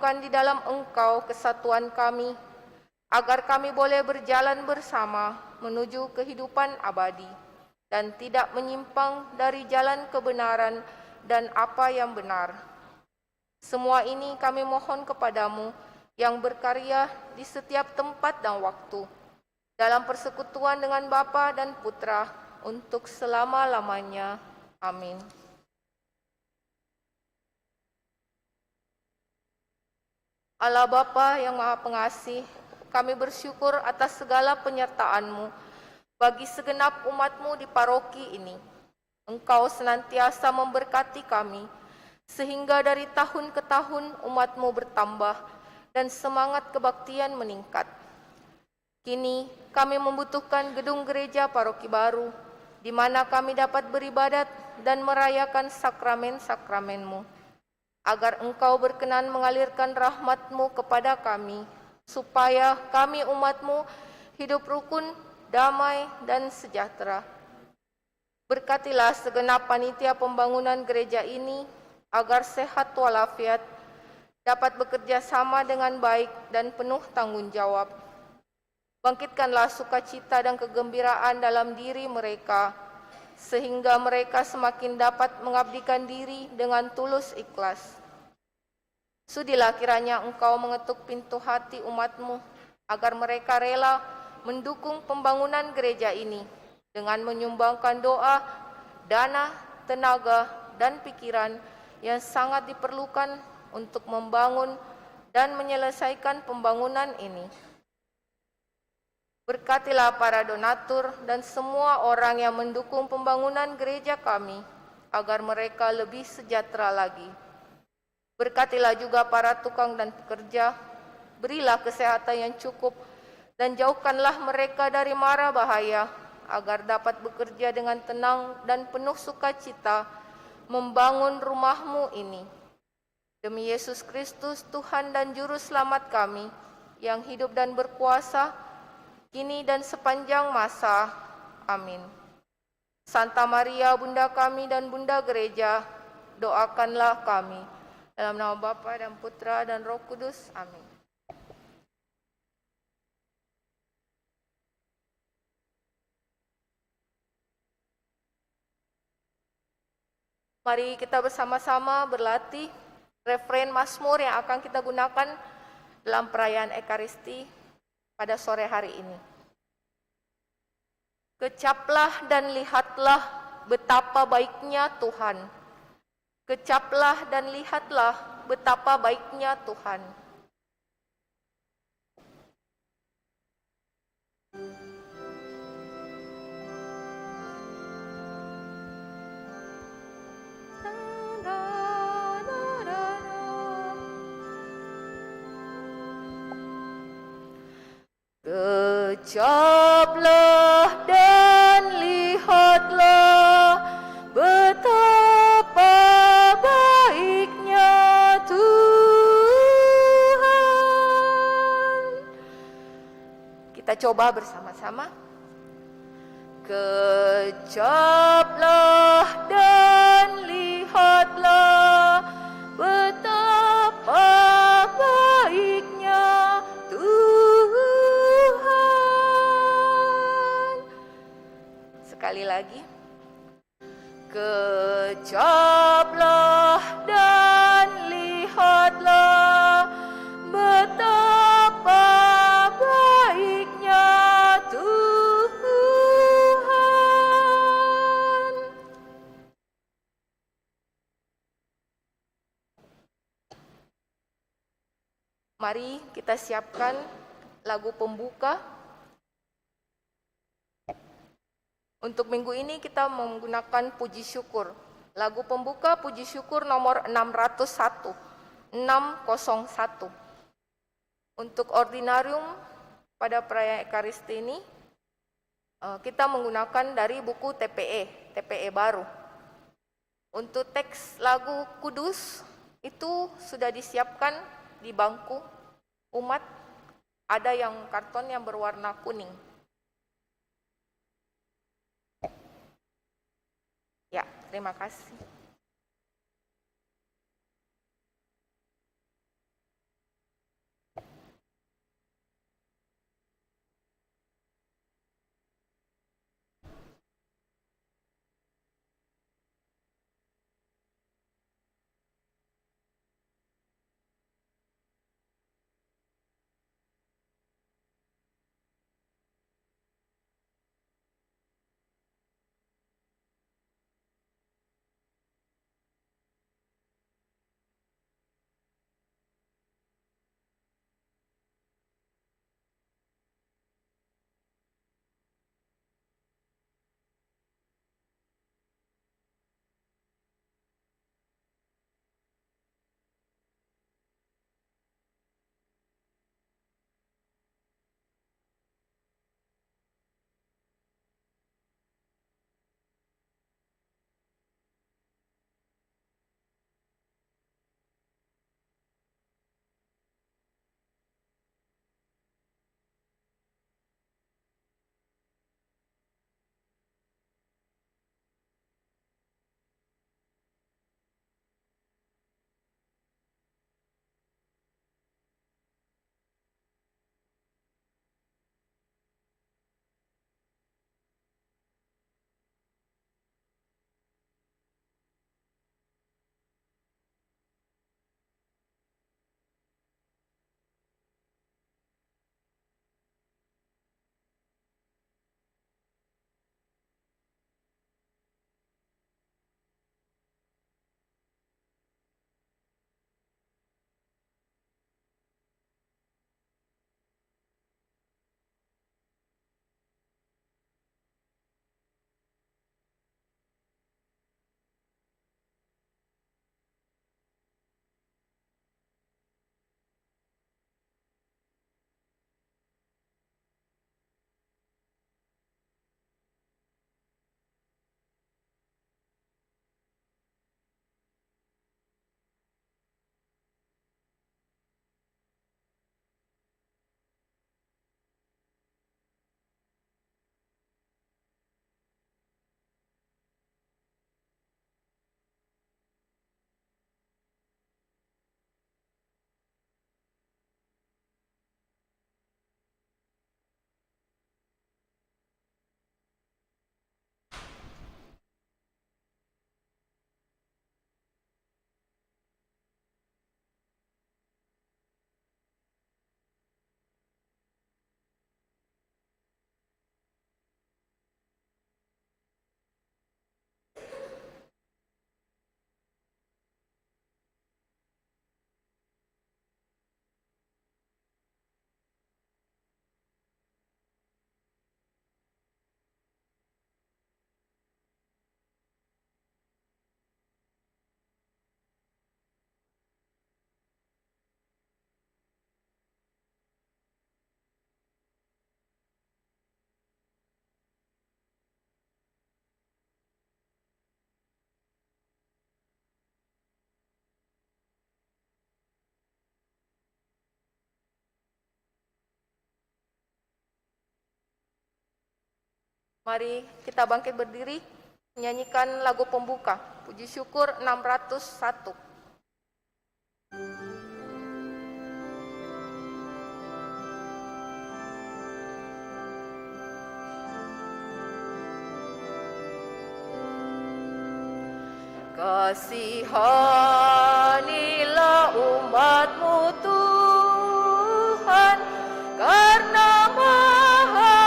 satukan di dalam Engkau kesatuan kami, agar kami boleh berjalan bersama menuju kehidupan abadi dan tidak menyimpang dari jalan kebenaran dan apa yang benar. Semua ini kami mohon kepadamu yang berkarya di setiap tempat dan waktu, dalam persekutuan dengan Bapa dan Putra, untuk selama-lamanya. Amin. Allah Bapa yang Maha Pengasih, kami bersyukur atas segala penyertaan-Mu bagi segenap umat-Mu di paroki ini. Engkau senantiasa memberkati kami, sehingga dari tahun ke tahun umat-Mu bertambah dan semangat kebaktian meningkat. Kini kami membutuhkan gedung gereja paroki baru, di mana kami dapat beribadat dan merayakan sakramen-sakramen-Mu, agar Engkau berkenan mengalirkan rahmat-Mu kepada kami, supaya kami umat-Mu hidup rukun, damai, dan sejahtera. Berkatilah segenap panitia pembangunan gereja ini, agar sehat walafiat, dapat bekerja sama dengan baik dan penuh tanggung jawab. Bangkitkanlah sukacita dan kegembiraan dalam diri mereka, sehingga mereka semakin dapat mengabdikan diri dengan tulus ikhlas. Sudilah kiranya Engkau mengetuk pintu hati umat-Mu, agar mereka rela mendukung pembangunan gereja ini dengan menyumbangkan doa, dana, tenaga, dan pikiran yang sangat diperlukan untuk membangun dan menyelesaikan pembangunan ini. Berkatilah para donatur dan semua orang yang mendukung pembangunan gereja kami, agar mereka lebih sejahtera lagi. Berkatilah juga para tukang dan pekerja, berilah kesehatan yang cukup, dan jauhkanlah mereka dari mara bahaya, agar dapat bekerja dengan tenang dan penuh sukacita membangun rumah-Mu ini. Demi Yesus Kristus, Tuhan dan Juru Selamat kami, yang hidup dan berkuasa, kini dan sepanjang masa. Amin. Santa Maria, Bunda kami dan Bunda Gereja, doakanlah kami. Dalam nama Bapa dan Putra dan Roh Kudus. Amin. Mari kita bersama-sama berlatih referen Mazmur yang akan kita gunakan dalam perayaan Ekaristi pada sore hari ini. Kecaplah dan lihatlah betapa baiknya Tuhan. Kecaplah dan lihatlah betapa baiknya Tuhan. Kecaplah dan lihatlah betapa baiknya Tuhan. Kita coba bersama-sama. Kecaplah dan lihatlah betapa baiknya Tuhan. Sekali lagi. Kecaplah dan lihatlah betapa baiknya Tuhan. Mari kita siapkan lagu pembuka. Untuk minggu ini kita menggunakan puji syukur. Lagu pembuka puji syukur nomor 601. 601. Untuk ordinarium pada perayaan Ekaristi ini, kita menggunakan dari buku TPE baru. Untuk teks lagu kudus, itu sudah disiapkan di bangku umat, ada yang karton yang berwarna kuning. Ya, terima kasih. Mari kita bangkit berdiri, menyanyikan lagu pembuka, Puji Syukur 601. Kasihanilah umat-Mu Tuhan, karena Maha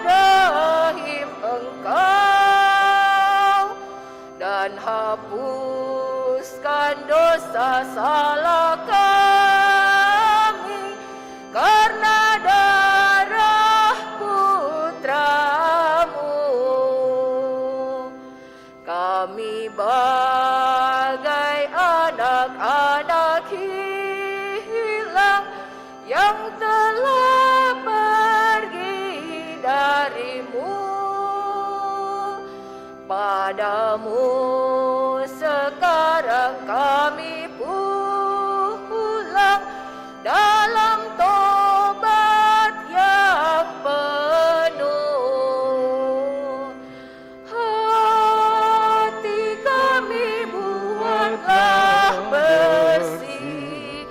Dahim Engkau, dan hapuskan dosa salah kami, karena darah Putra-Mu. Kami bagai anak-anak hilang yang telah pergi dari-Mu. Padamu sekarang kami pulang dalam tobat yang penuh. Hati kami buatlah bersih,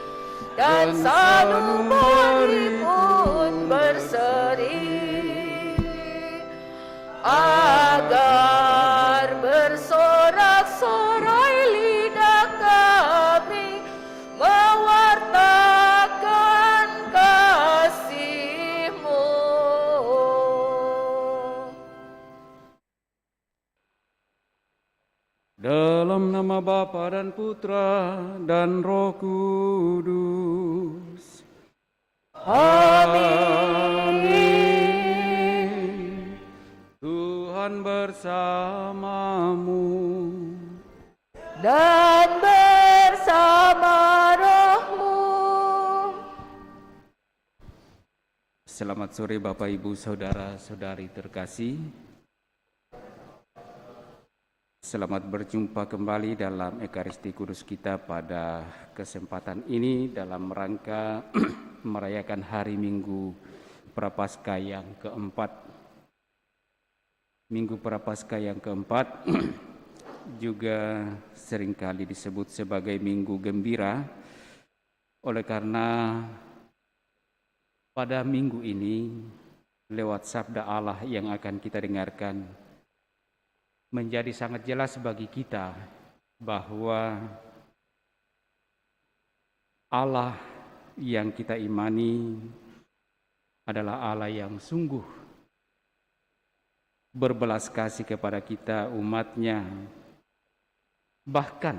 dan sanubari pun berseri, agar bersorak-sorai lidah kami mewartakan kasih-Mu. Dalam nama Bapa dan Putra dan Roh Kudus. Amin. Tuhan bersamamu. Dan bersama roh-Mu. Selamat sore Bapak Ibu Saudara-saudari terkasih. Selamat berjumpa kembali dalam Ekaristi Kudus kita pada kesempatan ini dalam rangka merayakan hari Minggu Prapaskah yang keempat. Minggu Prapaskah yang keempat juga seringkali disebut sebagai Minggu Gembira, oleh karena pada minggu ini lewat sabda Allah yang akan kita dengarkan menjadi sangat jelas bagi kita bahwa Allah yang kita imani adalah Allah yang sungguh berbelas kasih kepada kita umat-Nya. Bahkan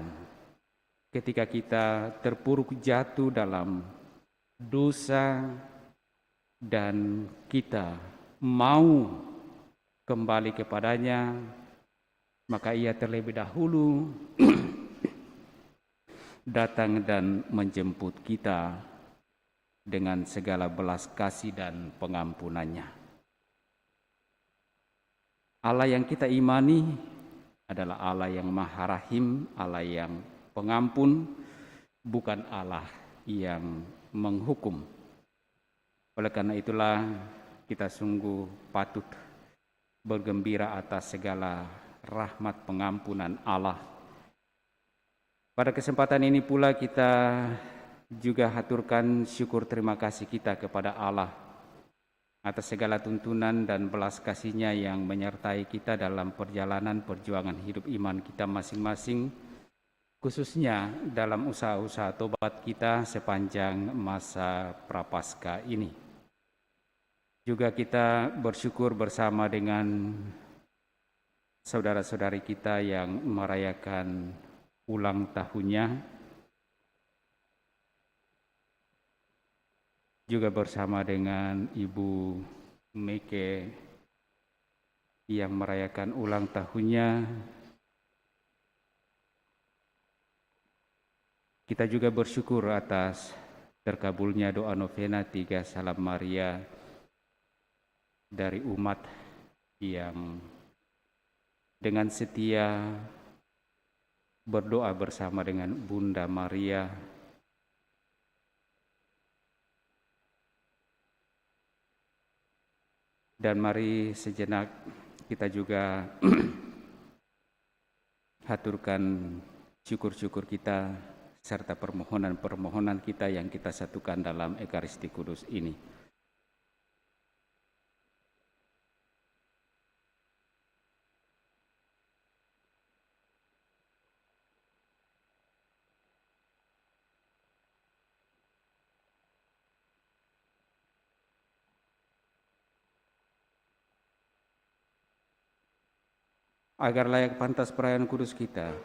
ketika kita terpuruk jatuh dalam dosa dan kita mau kembali kepadanya, maka Ia terlebih dahulu datang dan menjemput kita dengan segala belas kasih dan pengampunannya. Allah yang kita imani adalah Allah yang Maha Rahim, Allah yang pengampun, bukan Allah yang menghukum. Oleh karena itulah kita sungguh patut bergembira atas segala rahmat pengampunan Allah. Pada kesempatan ini pula kita juga haturkan syukur terima kasih kita kepada Allah atas segala tuntunan dan belas kasih-Nya yang menyertai kita dalam perjalanan perjuangan hidup iman kita masing-masing, khususnya dalam usaha-usaha tobat kita sepanjang masa Prapaskah ini. Juga kita bersyukur bersama dengan saudara-saudari kita yang merayakan ulang tahunnya, juga bersama dengan Ibu Meke yang merayakan ulang tahunnya. Kita juga bersyukur atas terkabulnya doa novena 3 Salam Maria dari umat yang dengan setia berdoa bersama dengan Bunda Maria. Dan mari sejenak kita juga haturkan syukur-syukur kita serta permohonan-permohonan kita yang kita satukan dalam Ekaristi Kudus ini. Agar layak pantas perayaan kudus kita,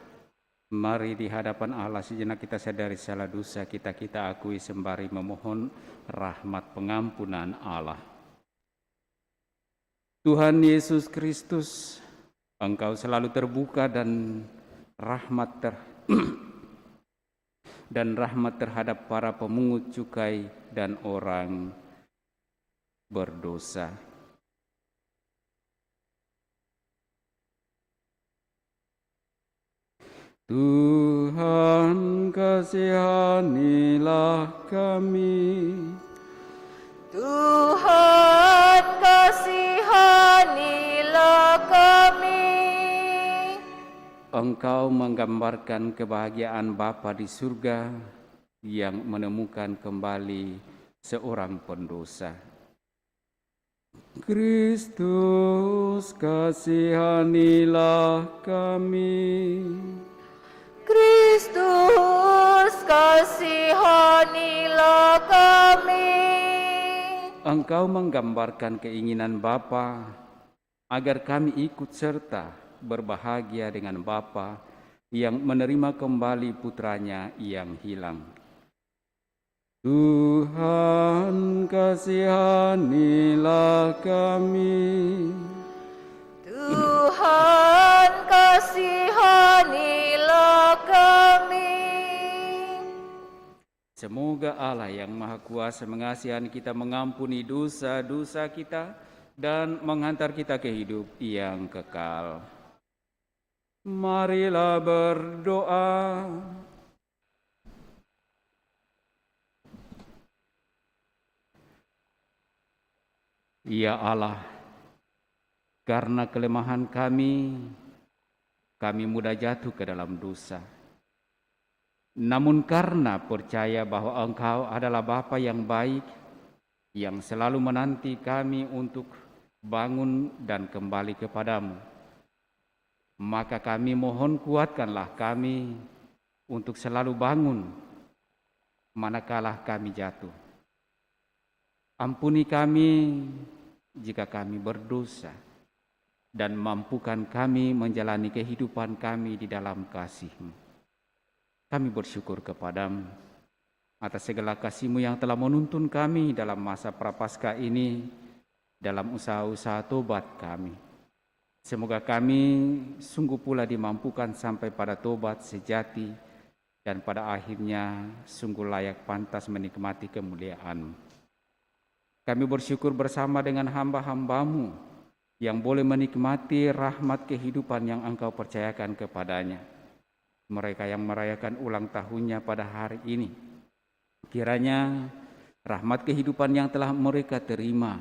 mari di hadapan Allah sejenak kita sadari salah dosa kita akui sembari memohon rahmat pengampunan Allah. Tuhan Yesus Kristus, Engkau selalu terbuka dan rahmat terhadap para pemungut cukai dan orang berdosa. Tuhan, kasihanilah kami. Tuhan, kasihanilah kami. Engkau menggambarkan kebahagiaan Bapa di surga yang menemukan kembali seorang pendosa. Kristus, kasihanilah kami. Kristus, kasihanilah kami. Engkau menggambarkan keinginan Bapa agar kami ikut serta berbahagia dengan Bapa yang menerima kembali putranya yang hilang. Tuhan, kasihanilah kami. Tuhan, kasihanilah kami. Semoga Allah yang Maha Kuasa mengasihi kita, mengampuni dosa-dosa kita, dan menghantar kita ke hidup yang kekal. Marilah berdoa. Ya Allah, karena kelemahan kami mudah jatuh ke dalam dosa. Namun karena percaya bahwa Engkau adalah Bapa yang baik, yang selalu menanti kami untuk bangun dan kembali kepadamu, maka kami mohon kuatkanlah kami untuk selalu bangun manakala kami jatuh. Ampuni kami jika kami berdosa, dan mampukan kami menjalani kehidupan kami di dalam kasih-Mu. Kami bersyukur kepadamu atas segala kasih-Mu yang telah menuntun kami dalam masa prapaskah ini, dalam usaha-usaha tobat kami. Semoga kami sungguh pula dimampukan sampai pada tobat sejati, dan pada akhirnya sungguh layak pantas menikmati kemuliaan-Mu. Kami bersyukur bersama dengan hamba-hamba-Mu yang boleh menikmati rahmat kehidupan yang Engkau percayakan kepadanya. Mereka yang merayakan ulang tahunnya pada hari ini, kiranya rahmat kehidupan yang telah mereka terima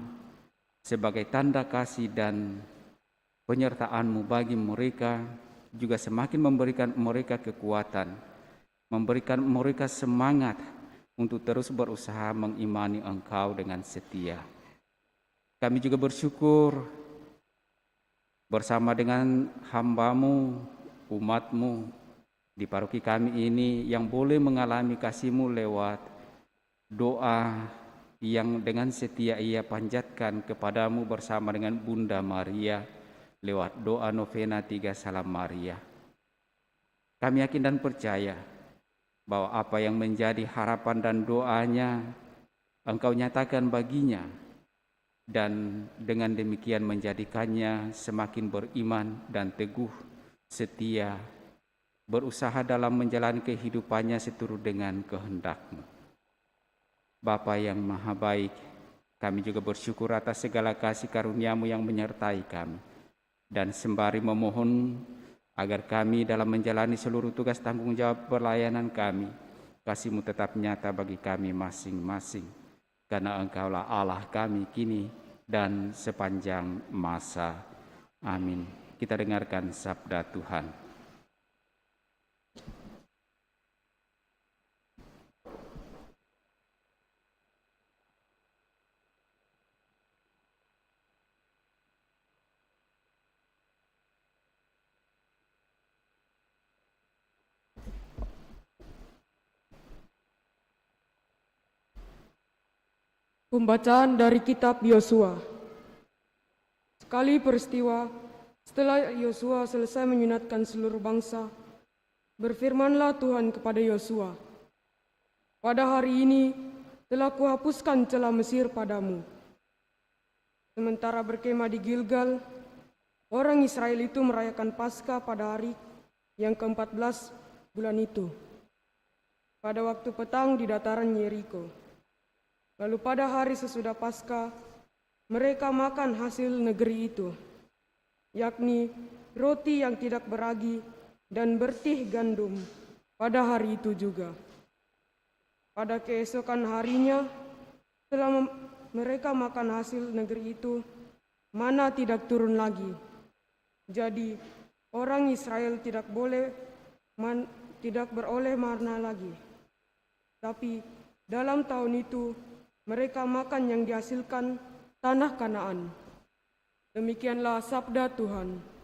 sebagai tanda kasih dan penyertaan-Mu bagi mereka juga semakin memberikan mereka kekuatan, memberikan mereka semangat untuk terus berusaha mengimani Engkau dengan setia. Kami juga bersyukur bersama dengan hamba-Mu, umat-Mu di paroki kami ini yang boleh mengalami kasih-Mu lewat doa yang dengan setia ia panjatkan kepadamu bersama dengan Bunda Maria lewat doa novena 3 Salam Maria. Kami yakin dan percaya bahwa apa yang menjadi harapan dan doanya Engkau nyatakan baginya, dan dengan demikian menjadikannya semakin beriman dan teguh, setia, berusaha dalam menjalani kehidupannya seturut dengan kehendak-Mu. Bapa yang Maha Baik, kami juga bersyukur atas segala kasih karunia-Mu yang menyertai kami, dan sembari memohon agar kami dalam menjalani seluruh tugas tanggung jawab pelayanan kami, kasih-Mu tetap nyata bagi kami masing-masing, karena Engkaulah Allah kami kini dan sepanjang masa. Amin. Kita dengarkan sabda Tuhan. Pembacaan dari kitab Yosua. Sekali peristiwa, setelah Yosua selesai menyunatkan seluruh bangsa, berfirmanlah Tuhan kepada Yosua, "Pada hari ini telah kuhapuskan celah Mesir padamu." Sementara berkemah di Gilgal, orang Israel itu merayakan Paskah pada hari yang ke-14 bulan itu, pada waktu petang di dataran Yeriko. Lalu pada hari sesudah Paskah, mereka makan hasil negeri itu, yakni roti yang tidak beragi dan bertih gandum pada hari itu juga. Pada keesokan harinya, setelah mereka makan hasil negeri itu, mana tidak turun lagi. Jadi orang Israel tidak beroleh mana lagi. Tapi dalam tahun itu, mereka makan yang dihasilkan tanah Kanaan. Demikianlah sabda Tuhan.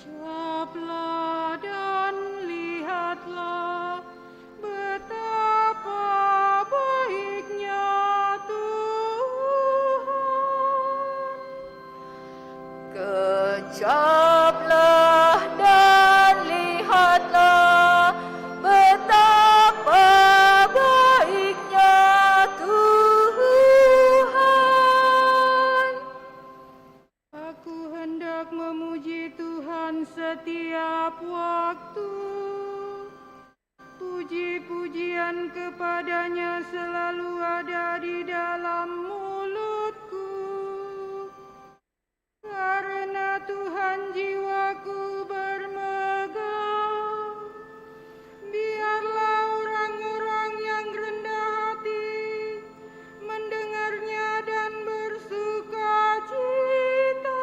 Ucaplah dan lihatlah betapa baiknya Tuhan. Kecaplah dan lihatlah betapa baiknya Tuhan. Aku hendak memuji Tuhan setiap waktu. Puji-pujian kepadanya selalu ada di dalam mulutku. Karena Tuhan jiwaku bermegah. Biarlah orang-orang yang rendah hati mendengarnya dan bersukacita.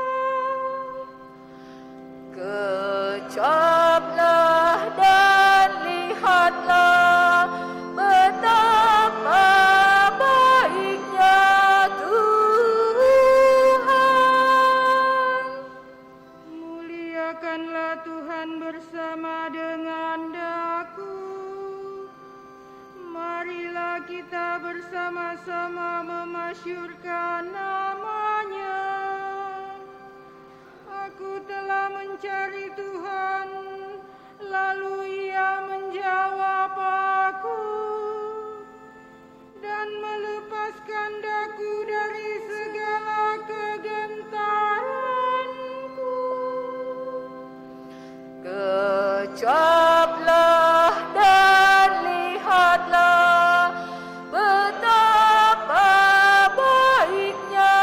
Kecaplah dan lihatlah betapa baiknya Tuhan. Muliakanlah Tuhan bersama dengan daku. Marilah kita bersama-sama memasyurkan nama-Nya. Aku telah mencari Tuhan, lalu Ia menjawab aku dan melepaskan daku dari segala kegentaranku. Kecaplah dan lihatlah betapa baiknya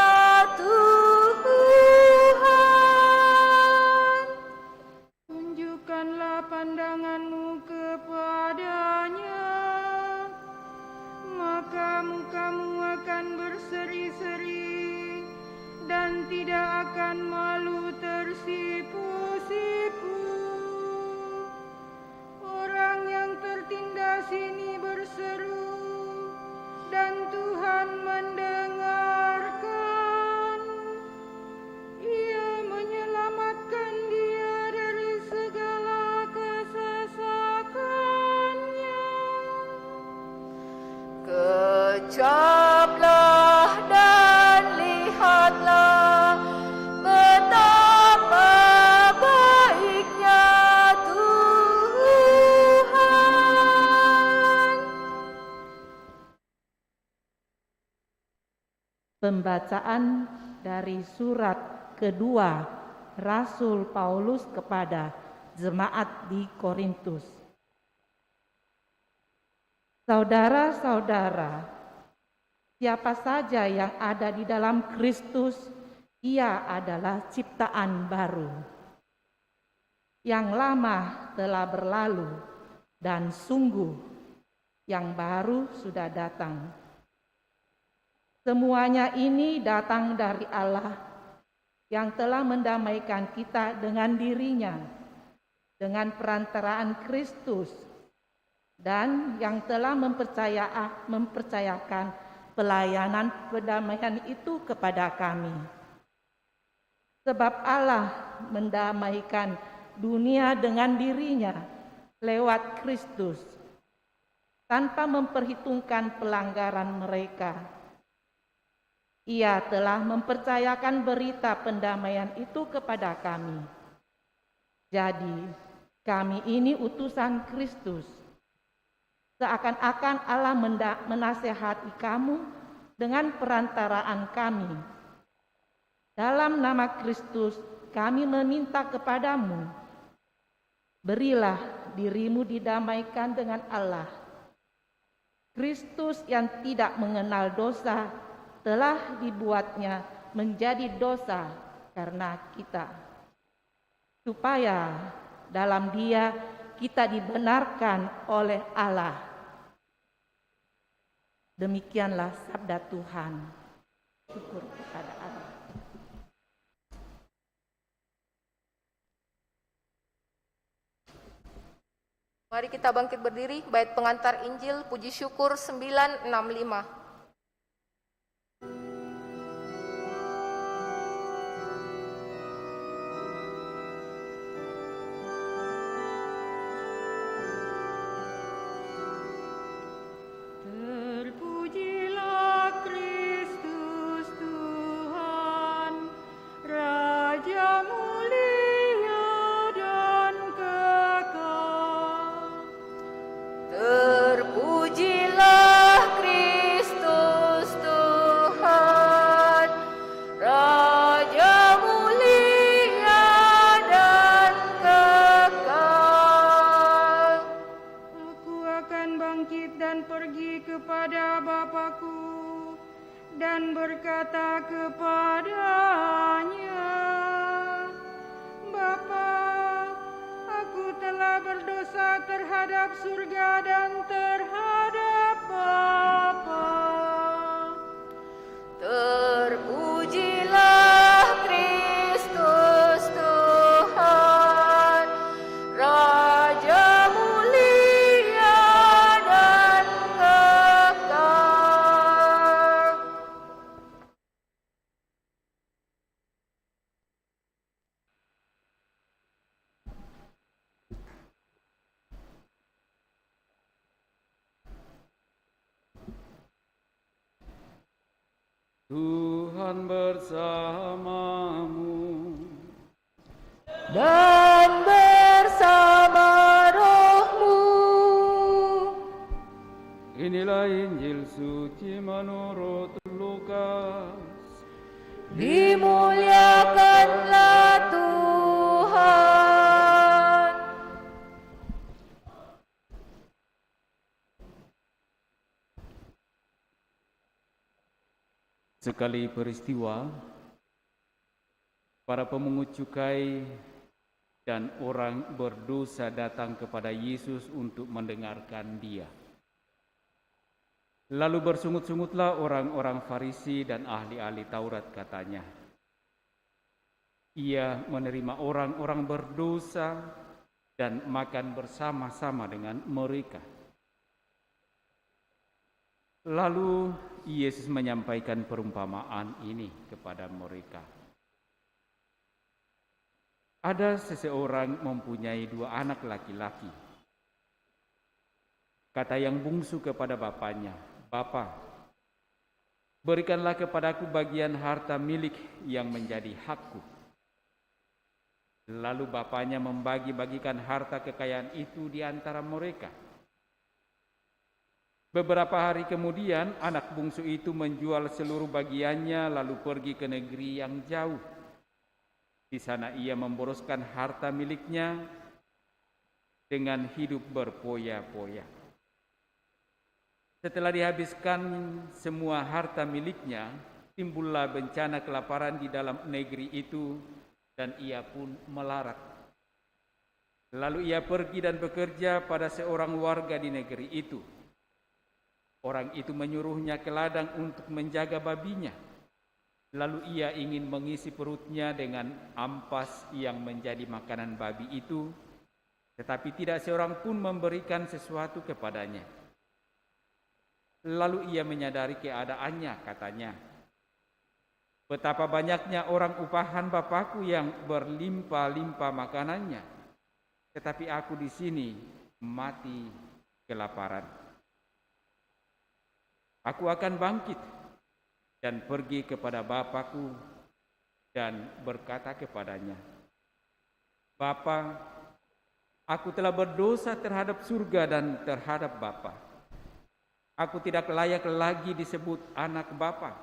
Tuhan. Tunjukkanlah pandanganmu kepadanya, maka mukamu akan berseri-seri dan tidak akan malu tersipu-sipu. Orang yang tertindas ini berseru, dan Tuhan mendengarkan. Ia menyelamatkan dia dari segala kesesakannya. Kecaplah dan lihatlah betapa baiknya Tuhan. Pembacaan dari surat kedua Rasul Paulus kepada jemaat di Korintus. Saudara-saudara, siapa saja yang ada di dalam Kristus, ia adalah ciptaan baru. Yang lama telah berlalu, dan sungguh yang baru sudah datang. Semuanya ini datang dari Allah yang telah mendamaikan kita dengan dirinya, dengan perantaraan Kristus, dan yang telah mempercayakan pelayanan perdamaian itu kepada kami. Sebab Allah mendamaikan dunia dengan dirinya lewat Kristus, tanpa memperhitungkan pelanggaran mereka. Ia telah mempercayakan berita pendamaian itu kepada kami. Jadi, kami ini utusan Kristus. Seakan-akan Allah menasehati kamu dengan perantaraan kami. Dalam nama Kristus, kami meminta kepadamu, berilah dirimu didamaikan dengan Allah. Kristus yang tidak mengenal dosa telah dibuatnya menjadi dosa karena kita, supaya dalam Dia kita dibenarkan oleh Allah. Demikianlah sabda Tuhan. Syukur kepada Allah. Mari kita bangkit berdiri, bait pengantar Injil, puji syukur 965. Terpujilah Kristus Tuhan, Raja mulia dan kekal. Terpujilah Kristus Tuhan, Raja mulia dan kekal. Aku akan bangkit dan pergi kepada Bapakku dan berkata kepadanya, Bapa, aku telah berdosa terhadap surga dan terhadap Bapa. Terpujilah Kristus Tuhan, Raja mulia dan kekal. Tuhan bersamamu. Dan bersama rohmu. Inilah Injil suci menurut Lukas. Dimuliakanlah Tuhan. Sekali peristiwa, para pemungut cukai dan orang berdosa datang kepada Yesus untuk mendengarkan Dia. Lalu bersungut-sungutlah orang-orang Farisi dan ahli-ahli Taurat, katanya, ia menerima orang-orang berdosa dan makan bersama-sama dengan mereka. Lalu Yesus menyampaikan perumpamaan ini kepada mereka. Ada seseorang mempunyai 2 anak laki-laki. Kata yang bungsu kepada bapaknya, Bapa, berikanlah kepadaku bagian harta milik yang menjadi hakku. Lalu bapaknya membagi-bagikan harta kekayaan itu di antara mereka. Beberapa hari kemudian, anak bungsu itu menjual seluruh bagiannya lalu pergi ke negeri yang jauh. Di sana ia memboroskan harta miliknya dengan hidup berpoya-poya. Setelah dihabiskan semua harta miliknya, timbullah bencana kelaparan di dalam negeri itu dan ia pun melarat. Lalu ia pergi dan bekerja pada seorang warga di negeri itu. Orang itu menyuruhnya ke ladang untuk menjaga babinya. Lalu ia ingin mengisi perutnya dengan ampas yang menjadi makanan babi itu, tetapi tidak seorang pun memberikan sesuatu kepadanya. Lalu ia menyadari keadaannya, katanya, "Betapa banyaknya orang upahan Bapakku yang berlimpah-limpah makanannya, tetapi aku di sini mati kelaparan. Aku akan bangkit dan pergi kepada Bapakku dan berkata kepadanya, Bapa, aku telah berdosa terhadap surga dan terhadap Bapa. Aku tidak layak lagi disebut anak Bapa.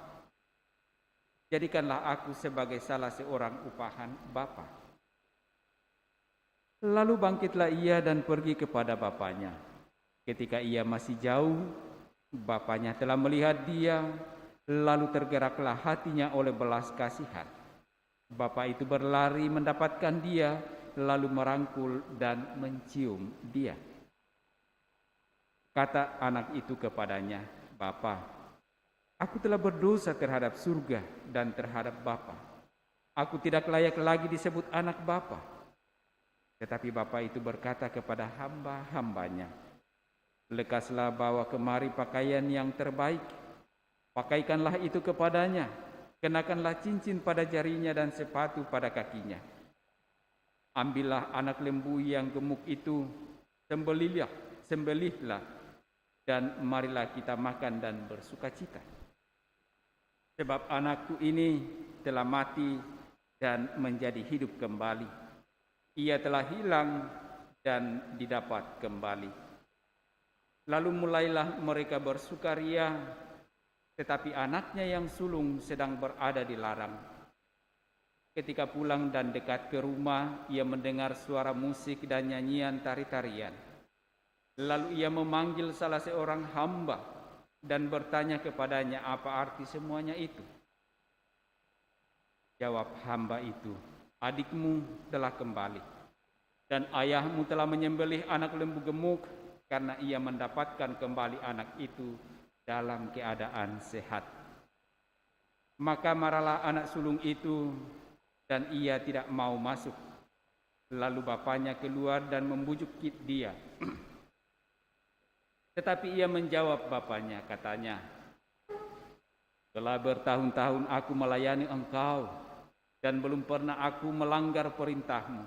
Jadikanlah aku sebagai salah seorang upahan Bapa." Lalu bangkitlah ia dan pergi kepada bapaknya. Ketika ia masih jauh, bapaknya telah melihat dia, lalu tergeraklah hatinya oleh belas kasihan. Bapak itu berlari mendapatkan dia, lalu merangkul dan mencium dia. Kata anak itu kepadanya, "Bapa, aku telah berdosa terhadap surga dan terhadap Bapa. Aku tidak layak lagi disebut anak Bapa." Tetapi bapa itu berkata kepada hamba-hambanya, "Lekaslah bawa kemari pakaian yang terbaik, pakaikanlah itu kepadanya, kenakanlah cincin pada jarinya dan sepatu pada kakinya. Ambillah anak lembu yang gemuk itu, sembelihlah, dan marilah kita makan dan bersukacita. Sebab anakku ini telah mati dan menjadi hidup kembali. Ia telah hilang dan didapat kembali." Lalu mulailah mereka bersukaria, tetapi anaknya yang sulung sedang berada di larang. Ketika pulang dan dekat ke rumah, ia mendengar suara musik dan nyanyian tari-tarian. Lalu ia memanggil salah seorang hamba dan bertanya kepadanya apa arti semuanya itu. Jawab hamba itu, "Adikmu telah kembali, dan ayahmu telah menyembelih anak lembu gemuk karena ia mendapatkan kembali anak itu dalam keadaan sehat." Maka marahlah anak sulung itu dan ia tidak mau masuk. Lalu bapaknya keluar dan membujuk dia. Tetapi ia menjawab bapaknya, katanya, "Telah bertahun-tahun aku melayani engkau, dan belum pernah aku melanggar perintahmu.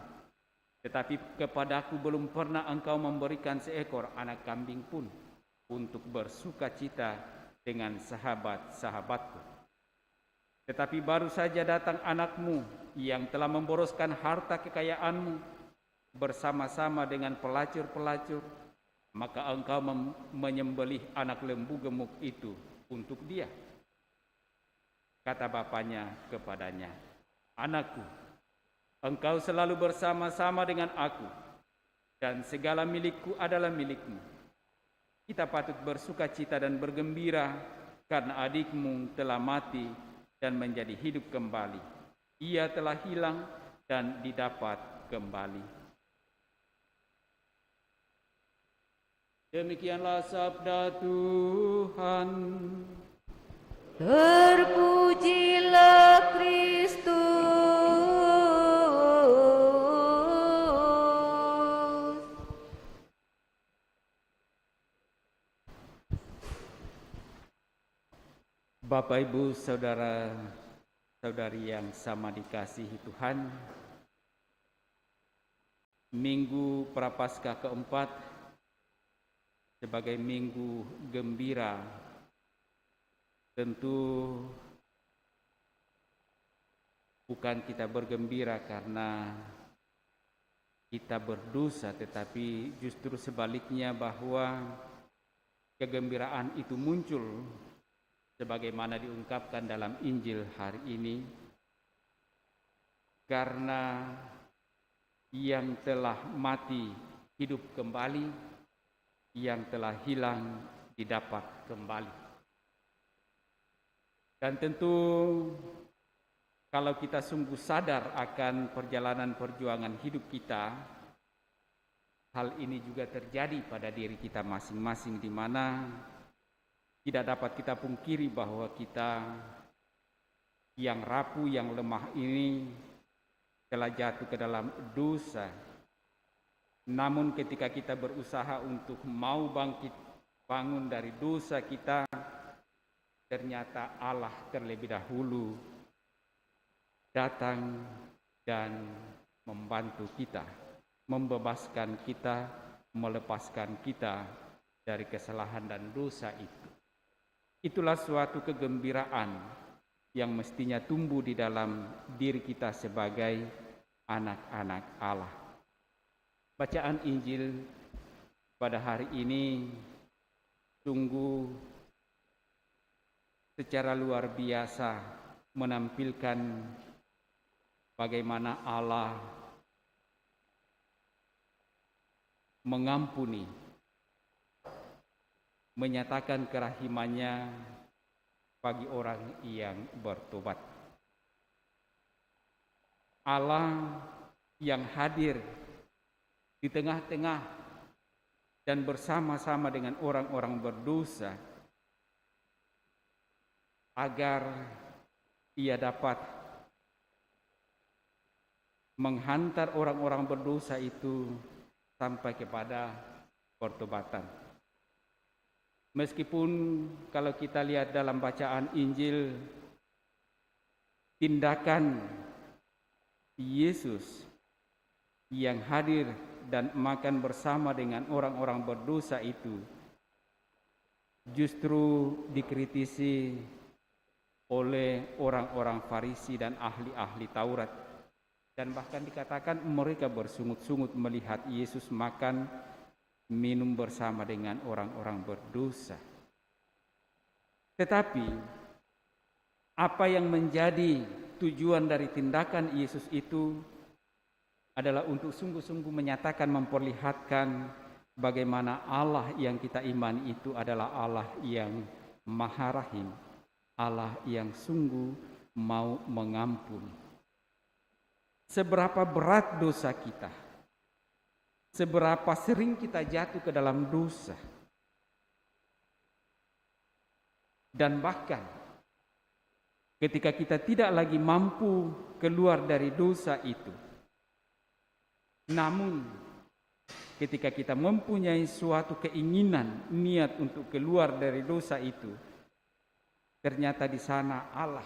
Tetapi kepadaku belum pernah engkau memberikan seekor anak kambing pun untuk bersukacita dengan sahabat-sahabatku. Tetapi baru saja datang anakmu yang telah memboroskan harta kekayaanmu bersama-sama dengan pelacur-pelacur, maka engkau menyembelih anak lembu gemuk itu untuk dia." Kata bapaknya kepadanya, "Anakku, engkau selalu bersama-sama dengan aku, dan segala milikku adalah milikmu. Kita patut bersukacita dan bergembira karena adikmu telah mati dan menjadi hidup kembali. Ia telah hilang dan didapat kembali." Demikianlah sabda Tuhan. Terpujilah Kristus. Bapak, Ibu, saudara-saudari yang sama dikasihi Tuhan, Minggu Prapaskah keempat sebagai minggu gembira, tentu bukan kita bergembira karena kita berdosa, tetapi justru sebaliknya, bahwa kegembiraan itu muncul sebagaimana diungkapkan dalam Injil hari ini, karena yang telah mati hidup kembali, yang telah hilang didapat kembali. Dan tentu kalau kita sungguh sadar akan perjalanan perjuangan hidup kita, hal ini juga terjadi pada diri kita masing-masing, di mana tidak dapat kita pungkiri bahwa kita yang rapuh, yang lemah ini telah jatuh ke dalam dosa. Namun ketika kita berusaha untuk mau bangun dari dosa kita, ternyata Allah terlebih dahulu datang dan membantu kita, membebaskan kita, melepaskan kita dari kesalahan dan dosa itu. Itulah suatu kegembiraan yang mestinya tumbuh di dalam diri kita sebagai anak-anak Allah. Bacaan Injil pada hari ini sungguh secara luar biasa menampilkan bagaimana Allah mengampuni, menyatakan kerahimannya bagi orang yang bertobat. Allah yang hadir di tengah-tengah dan bersama-sama dengan orang-orang berdosa agar ia dapat menghantar orang-orang berdosa itu sampai kepada pertobatan. Meskipun kalau kita lihat dalam bacaan Injil, tindakan Yesus yang hadir dan makan bersama dengan orang-orang berdosa itu justru dikritisi oleh orang-orang Farisi dan ahli-ahli Taurat, dan bahkan dikatakan mereka bersungut-sungut melihat Yesus makan minum bersama dengan orang-orang berdosa. Tetapi apa yang menjadi tujuan dari tindakan Yesus itu adalah untuk sungguh-sungguh menyatakan, memperlihatkan bagaimana Allah yang kita imani itu adalah Allah yang Maha Rahim, Allah yang sungguh mau mengampuni. Seberapa berat dosa kita, seberapa sering kita jatuh ke dalam dosa, dan bahkan ketika kita tidak lagi mampu keluar dari dosa itu, namun ketika kita mempunyai suatu keinginan, niat untuk keluar dari dosa itu, ternyata di sana Allah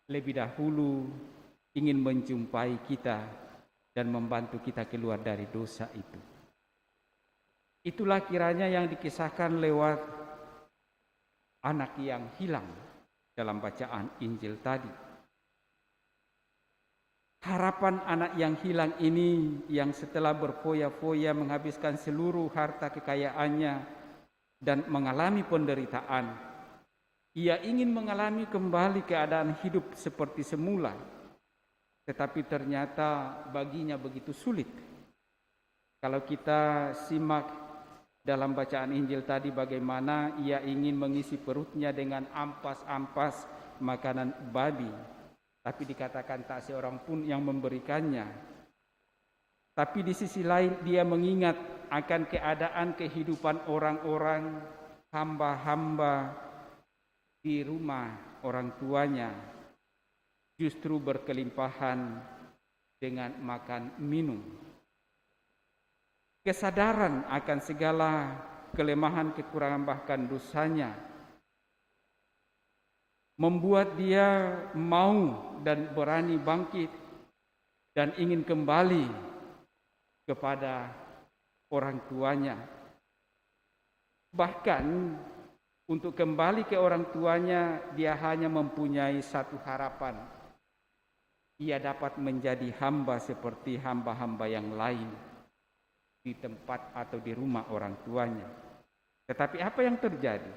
lebih dahulu ingin menjumpai kita dan membantu kita keluar dari dosa itu. Itulah kiranya yang dikisahkan lewat anak yang hilang dalam bacaan Injil tadi. Harapan anak yang hilang ini, yang setelah berfoya-foya menghabiskan seluruh harta kekayaannya dan mengalami penderitaan, ia ingin mengalami kembali keadaan hidup seperti semula. Tetapi ternyata baginya begitu sulit. Kalau kita simak dalam bacaan Injil tadi bagaimana ia ingin mengisi perutnya dengan ampas-ampas makanan babi, tapi dikatakan tak seorang pun yang memberikannya. Tapi di sisi lain dia mengingat akan keadaan kehidupan orang-orang hamba-hamba di rumah orang tuanya, justru berkelimpahan dengan makan minum. Kesadaran akan segala kelemahan, kekurangan, bahkan dosanya membuat dia mau dan berani bangkit dan ingin kembali kepada orang tuanya. Bahkan untuk kembali ke orang tuanya, dia hanya mempunyai satu harapan. Ia dapat menjadi hamba seperti hamba-hamba yang lain di tempat atau di rumah orang tuanya. Tetapi apa yang terjadi?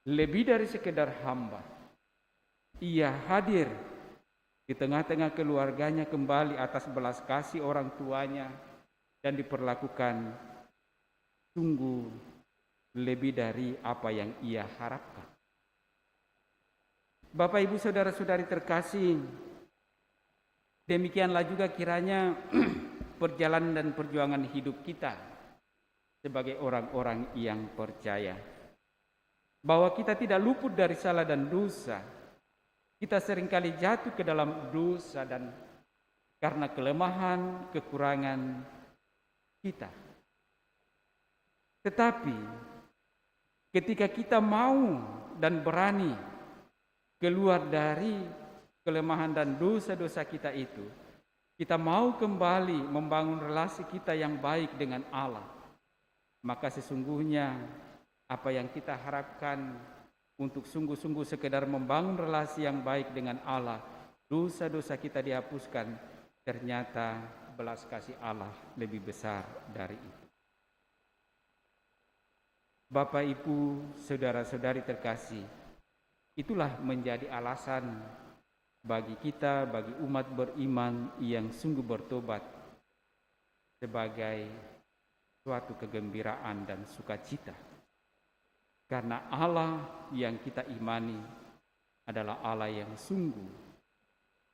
Lebih dari sekedar hamba, ia hadir di tengah-tengah keluarganya kembali atas belas kasih orang tuanya dan diperlakukan sungguh lebih dari apa yang ia harapkan. Bapak, Ibu, saudara-saudari terkasih, demikianlah juga kiranya perjalanan dan perjuangan hidup kita sebagai orang-orang yang percaya, bahwa kita tidak luput dari salah dan dosa. Kita seringkali jatuh ke dalam dosa dan karena kelemahan, kekurangan kita. Tetapi ketika kita mau dan berani keluar dari kelemahan dan dosa-dosa kita itu, kita mau kembali membangun relasi kita yang baik dengan Allah, maka sesungguhnya apa yang kita harapkan untuk sungguh-sungguh sekedar membangun relasi yang baik dengan Allah, dosa-dosa kita dihapuskan, ternyata belas kasih Allah lebih besar dari itu. Bapak, Ibu, saudara-saudari terkasih, itulah menjadi alasan bagi kita, bagi umat beriman yang sungguh bertobat sebagai suatu kegembiraan dan sukacita. Karena Allah yang kita imani adalah Allah yang sungguh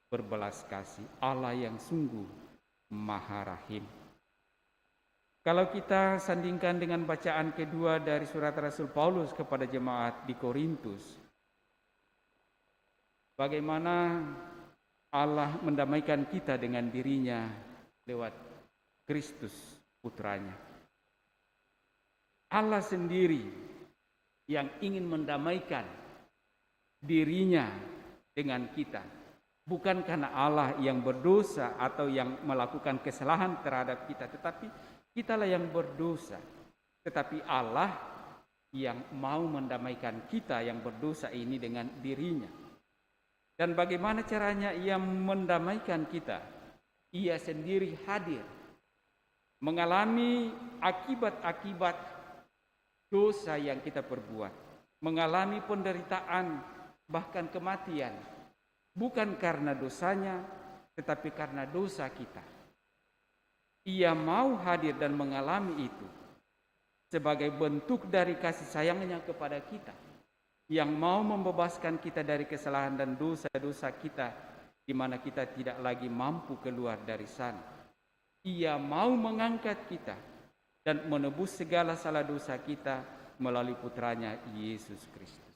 berbelas kasih, Allah yang sungguh Maha Rahim. Kalau kita sandingkan dengan bacaan kedua dari surat Rasul Paulus kepada jemaat di Korintus, bagaimana Allah mendamaikan kita dengan dirinya lewat Kristus putranya. Allah sendiri yang ingin mendamaikan dirinya dengan kita. Bukan karena Allah yang berdosa atau yang melakukan kesalahan terhadap kita, tetapi kitalah yang berdosa. Tetapi Allah yang mau mendamaikan kita yang berdosa ini dengan dirinya. Dan bagaimana caranya ia mendamaikan kita? Ia sendiri hadir, mengalami akibat-akibat dosa yang kita perbuat, mengalami penderitaan bahkan kematian, bukan karena dosanya, tetapi karena dosa kita. Ia mau hadir dan mengalami itu sebagai bentuk dari kasih sayangnya kepada kita, yang mau membebaskan kita dari kesalahan dan dosa-dosa kita, di mana kita tidak lagi mampu keluar dari sana. Ia mau mengangkat kita dan menebus segala salah dosa kita melalui putranya Yesus Kristus.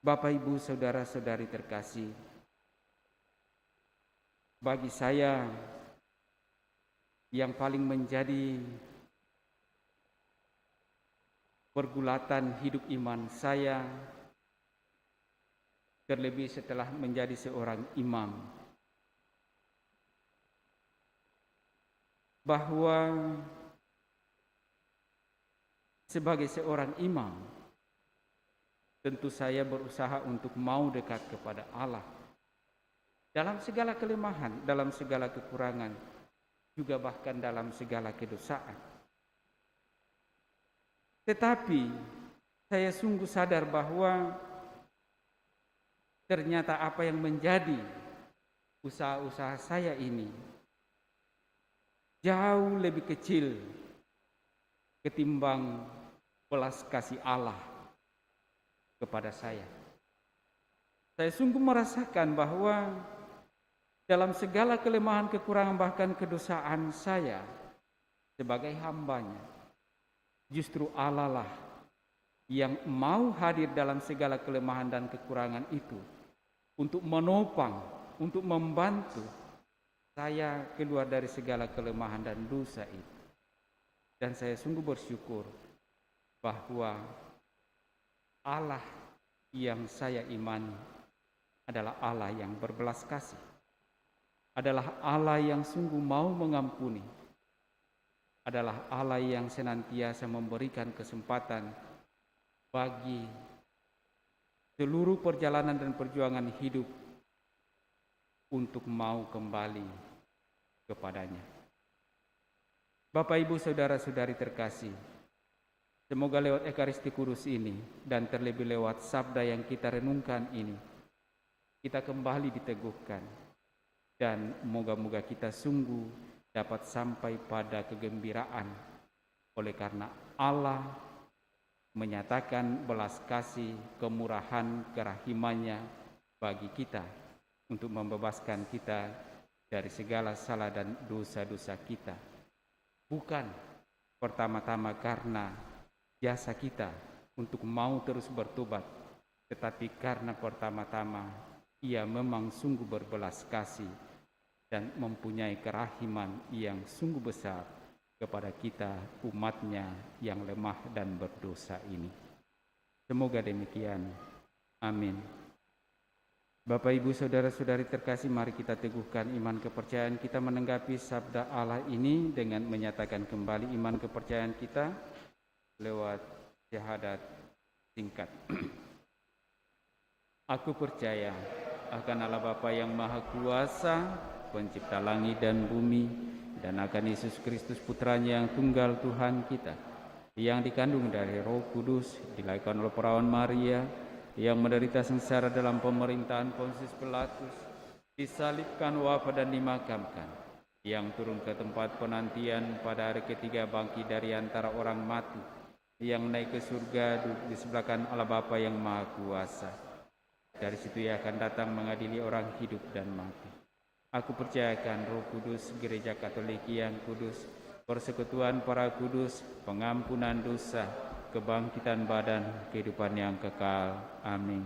Bapak, Ibu, saudara-saudari terkasih, bagi saya yang paling menjadi pergulatan hidup iman saya, terlebih setelah menjadi seorang imam, bahwa sebagai seorang imam, tentu saya berusaha untuk mau dekat kepada Allah dalam segala kelemahan, dalam segala kekurangan, juga bahkan dalam segala kedosaan. Tetapi saya sungguh sadar bahwa ternyata apa yang menjadi usaha-usaha saya ini jauh lebih kecil ketimbang belas kasih Allah kepada saya. Saya sungguh merasakan bahwa dalam segala kelemahan, kekurangan, bahkan kedosaan saya sebagai hambanya, justru Allah lah yang mau hadir dalam segala kelemahan dan kekurangan itu untuk menopang, untuk membantu saya keluar dari segala kelemahan dan dosa itu. Dan saya sungguh bersyukur bahwa Allah yang saya imani adalah Allah yang berbelas kasih, adalah Allah yang sungguh mau mengampuni, adalah Allah yang senantiasa memberikan kesempatan bagi seluruh perjalanan dan perjuangan hidup untuk mau kembali kepadanya. Bapak, Ibu, saudara-saudari terkasih, semoga lewat Ekaristi Kudus ini dan terlebih lewat sabda yang kita renungkan ini, kita kembali diteguhkan dan moga-moga kita sungguh dapat sampai pada kegembiraan Oleh karena Allah menyatakan belas kasih, kemurahan, kerahimannya bagi kita untuk membebaskan kita dari segala salah dan dosa-dosa kita. Bukan pertama-tama karena jasa kita untuk mau terus bertobat, tetapi karena pertama-tama Ia memang sungguh berbelas kasih dan mempunyai kerahiman yang sungguh besar kepada kita umat-Nya yang lemah dan berdosa ini. Semoga demikian. Amin. Bapak, Ibu, Saudara-saudari terkasih, mari kita teguhkan iman kepercayaan kita menanggapi sabda Allah ini dengan menyatakan kembali iman kepercayaan kita lewat syahadat singkat. Aku percaya akan Allah Bapa yang Maha Kuasa, Pencipta langit dan bumi, dan akan Yesus Kristus Putranya yang tunggal Tuhan kita, yang dikandung dari Roh Kudus, dilahirkan oleh perawan Maria, yang menderita sengsara dalam pemerintahan Pontius Pilatus, disalibkan, wafat dan dimakamkan, yang turun ke tempat penantian, pada hari ketiga bangkit dari antara orang mati, yang naik ke surga, duduk di sebelah kanan Allah Bapa yang Maha Kuasa. Dari situ Ia akan datang mengadili orang hidup dan mati. Aku percayakan Roh Kudus, Gereja Katolik yang kudus, persekutuan para kudus, pengampunan dosa, kebangkitan badan, kehidupan yang kekal. Amin.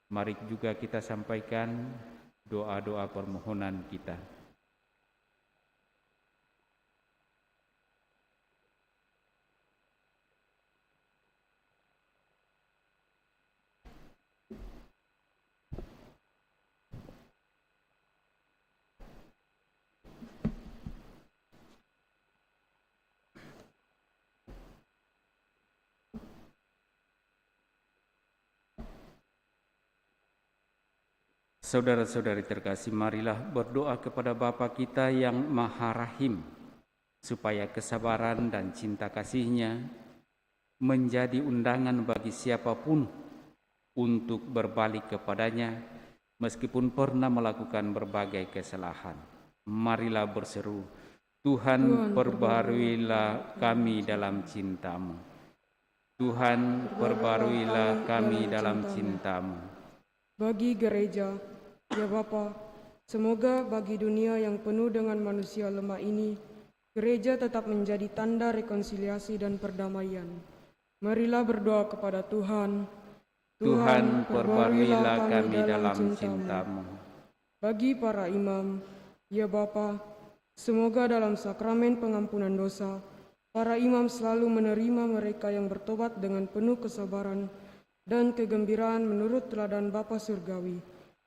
Mari juga kita sampaikan doa-doa permohonan kita. Saudara-saudari terkasih, marilah berdoa kepada Bapa kita yang Maha Rahim, supaya kesabaran dan cinta kasih-Nya menjadi undangan bagi siapapun untuk berbalik kepadanya, meskipun pernah melakukan berbagai kesalahan. Marilah berseru, Tuhan, perbaharuilah kami dalam cinta-Mu. Tuhan, perbaharuilah kami dalam cinta-Mu. Bagi gereja, ya Bapa, semoga bagi dunia yang penuh dengan manusia lemah ini, gereja tetap menjadi tanda rekonsiliasi dan perdamaian. Marilah berdoa kepada Tuhan. Tuhan, perbaharuilah kami dalam cinta-Mu. Bagi para imam, ya Bapa, semoga dalam sakramen pengampunan dosa, para imam selalu menerima mereka yang bertobat dengan penuh kesabaran dan kegembiraan menurut teladan Bapa Surgawi.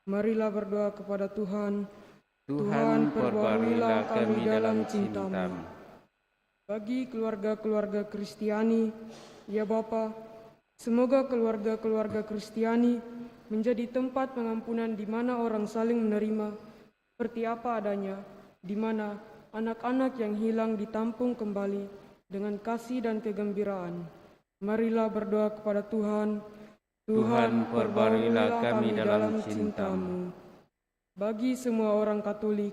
Marilah berdoa kepada Tuhan. Tuhan, perbaharuilah kami dalam cinta-Mu. Bagi keluarga-keluarga Kristiani, ya Bapa, semoga keluarga-keluarga Kristiani menjadi tempat pengampunan di mana orang saling menerima seperti apa adanya, di mana anak-anak yang hilang ditampung kembali dengan kasih dan kegembiraan. Marilah berdoa kepada Tuhan. Tuhan, perbaharuilah kami dalam cinta-Mu. Bagi semua orang Katolik,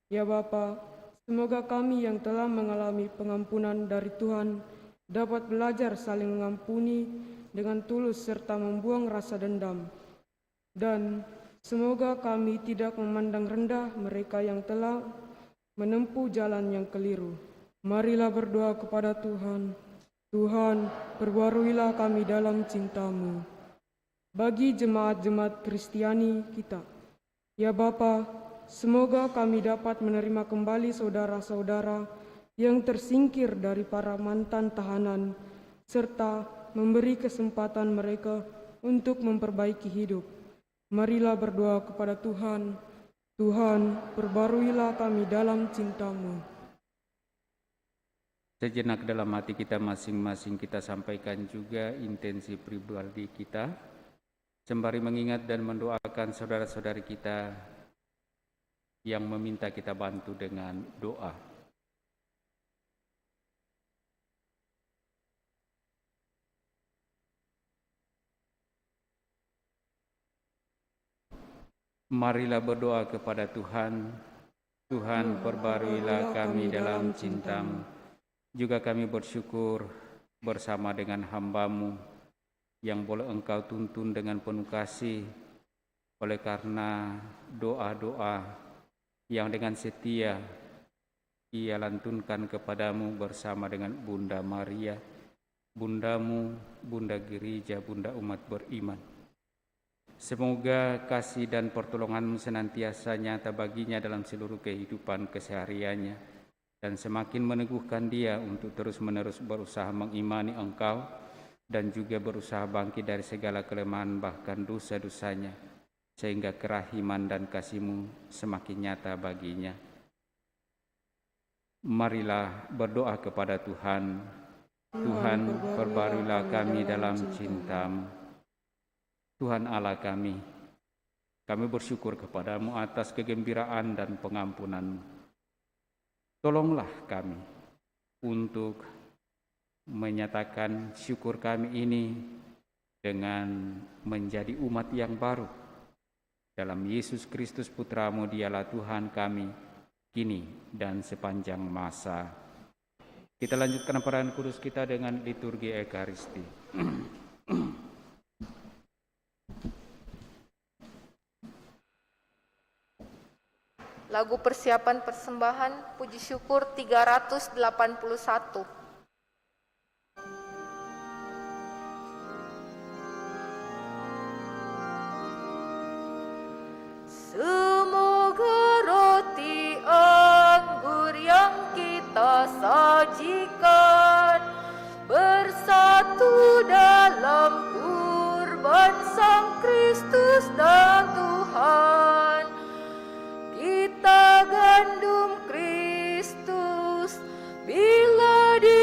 ya Bapa, semoga kami yang telah mengalami pengampunan dari Tuhan dapat belajar saling mengampuni dengan tulus serta membuang rasa dendam. Dan semoga kami tidak memandang rendah mereka yang telah menempuh jalan yang keliru. Marilah berdoa kepada Tuhan. Tuhan, perbaharuilah kami dalam cinta-Mu. Bagi jemaat-jemaat Kristiani kita, ya Bapa, semoga kami dapat menerima kembali saudara-saudara yang tersingkir dari para mantan tahanan, serta memberi kesempatan mereka untuk memperbaiki hidup. Marilah berdoa kepada Tuhan. Tuhan, perbaharuilah kami dalam cinta-Mu. Sejenak dalam hati kita masing-masing kita sampaikan juga intensi pribadi kita, sembari mengingat dan mendoakan saudara-saudari kita yang meminta kita bantu dengan doa. Marilah berdoa kepada Tuhan. Tuhan, perbaharuilah kami dalam cinta-Mu. Juga kami bersyukur bersama dengan hamba-Mu yang boleh Engkau tuntun dengan penuh kasih oleh karena doa-doa yang dengan setia Ia lantunkan kepadamu bersama dengan Bunda Maria, Bundamu, Bunda Gereja, Bunda umat beriman. Semoga kasih dan pertolongan-Mu senantiasa nyata baginya dalam seluruh kehidupan kesehariannya, dan semakin meneguhkan dia untuk terus-menerus berusaha mengimani Engkau dan juga berusaha bangkit dari segala kelemahan bahkan dosa-dosanya, sehingga kerahiman dan kasih-Mu semakin nyata baginya. Marilah berdoa kepada Tuhan. Tuhan, perbaruilah kami dalam cinta-Mu. Tuhan Allah kami bersyukur kepadamu atas kegembiraan dan pengampunan-Mu. Tolonglah kami untuk menyatakan syukur kami ini dengan menjadi umat yang baru. Dalam Yesus Kristus Putra-Mu, Dialah Tuhan kami, kini dan sepanjang masa. Kita lanjutkan perayaan kudus kita dengan liturgi Ekaristi. Lagu persiapan persembahan puji syukur 381. Semoga roti anggur yang kita sajikan bersatu dalam kurban Sang Kristus dan Tuhan. Kita gandum Kristus bila di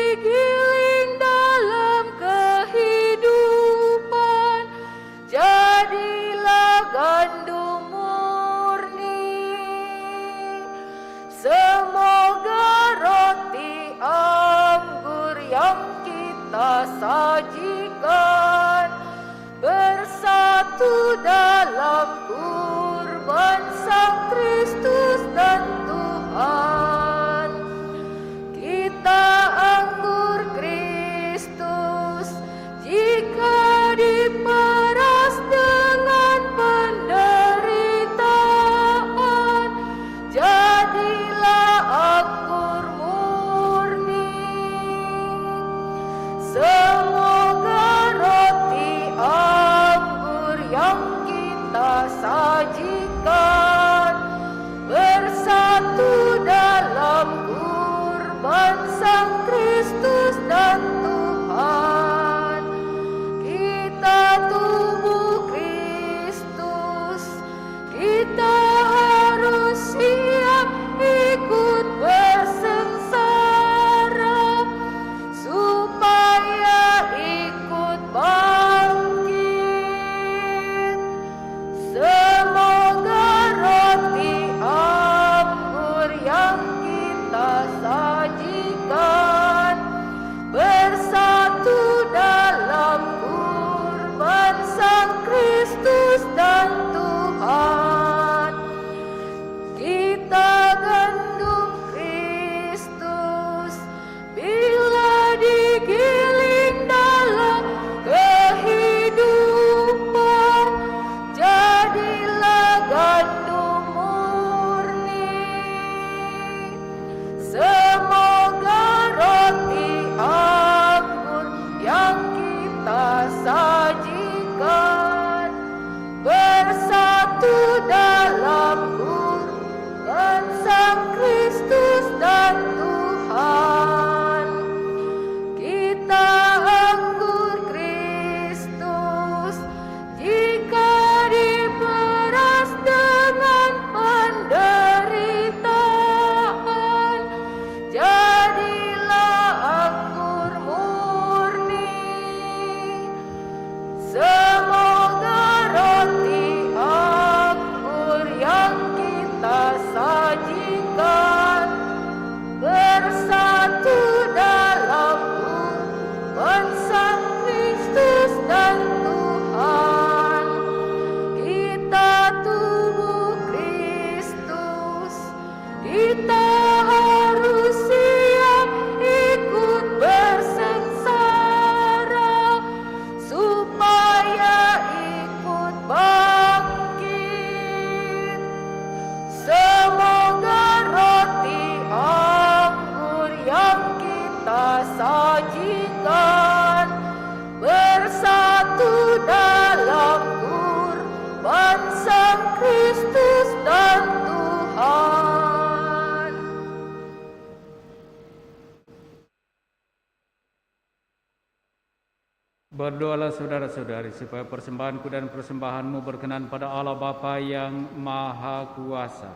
Berdoalah saudara-saudari supaya persembahanku dan persembahanmu berkenan pada Allah Bapa yang Maha Kuasa.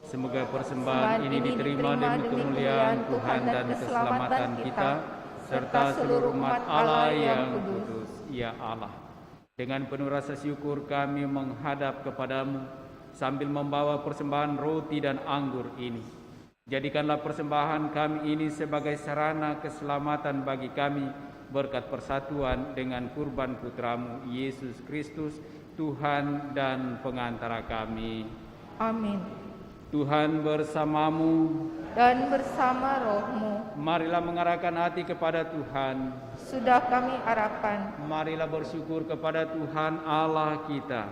Semoga persembahan ini diterima demi kemuliaan Tuhan dan keselamatan kita, serta seluruh umat Allah yang kudus. Ya Allah, dengan penuh rasa syukur kami menghadap kepadamu sambil membawa persembahan roti dan anggur ini. Jadikanlah persembahan kami ini sebagai sarana keselamatan bagi kami, berkat persatuan dengan kurban putramu Yesus Kristus, Tuhan dan pengantara kami. Amin. Tuhan bersamamu Dan bersama rohmu, marilah mengarahkan hati kepada Tuhan. sudah kami arahkan, Marilah bersyukur kepada Tuhan Allah kita.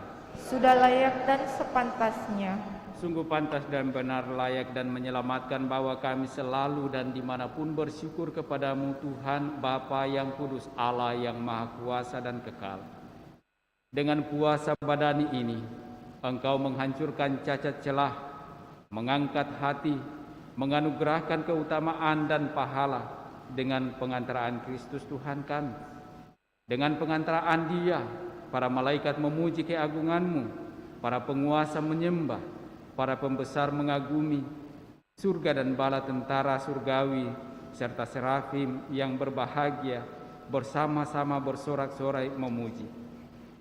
sudah layak dan sepantasnya. Sungguh pantas dan benar, layak dan menyelamatkan bahwa kami selalu dan dimanapun bersyukur kepadamu Tuhan Bapa yang kudus, Allah yang maha kuasa dan kekal. Dengan puasa badani ini, Engkau menghancurkan cacat celah, mengangkat hati, menganugerahkan keutamaan dan pahala dengan pengantaraan Kristus Tuhan kami. Dengan pengantaraan Dia, para malaikat memuji keagungan-Mu, para penguasa menyembah, para pembesar mengagumi, surga dan bala tentara surgawi, serta serafim yang berbahagia bersama-sama bersorak-sorai memuji.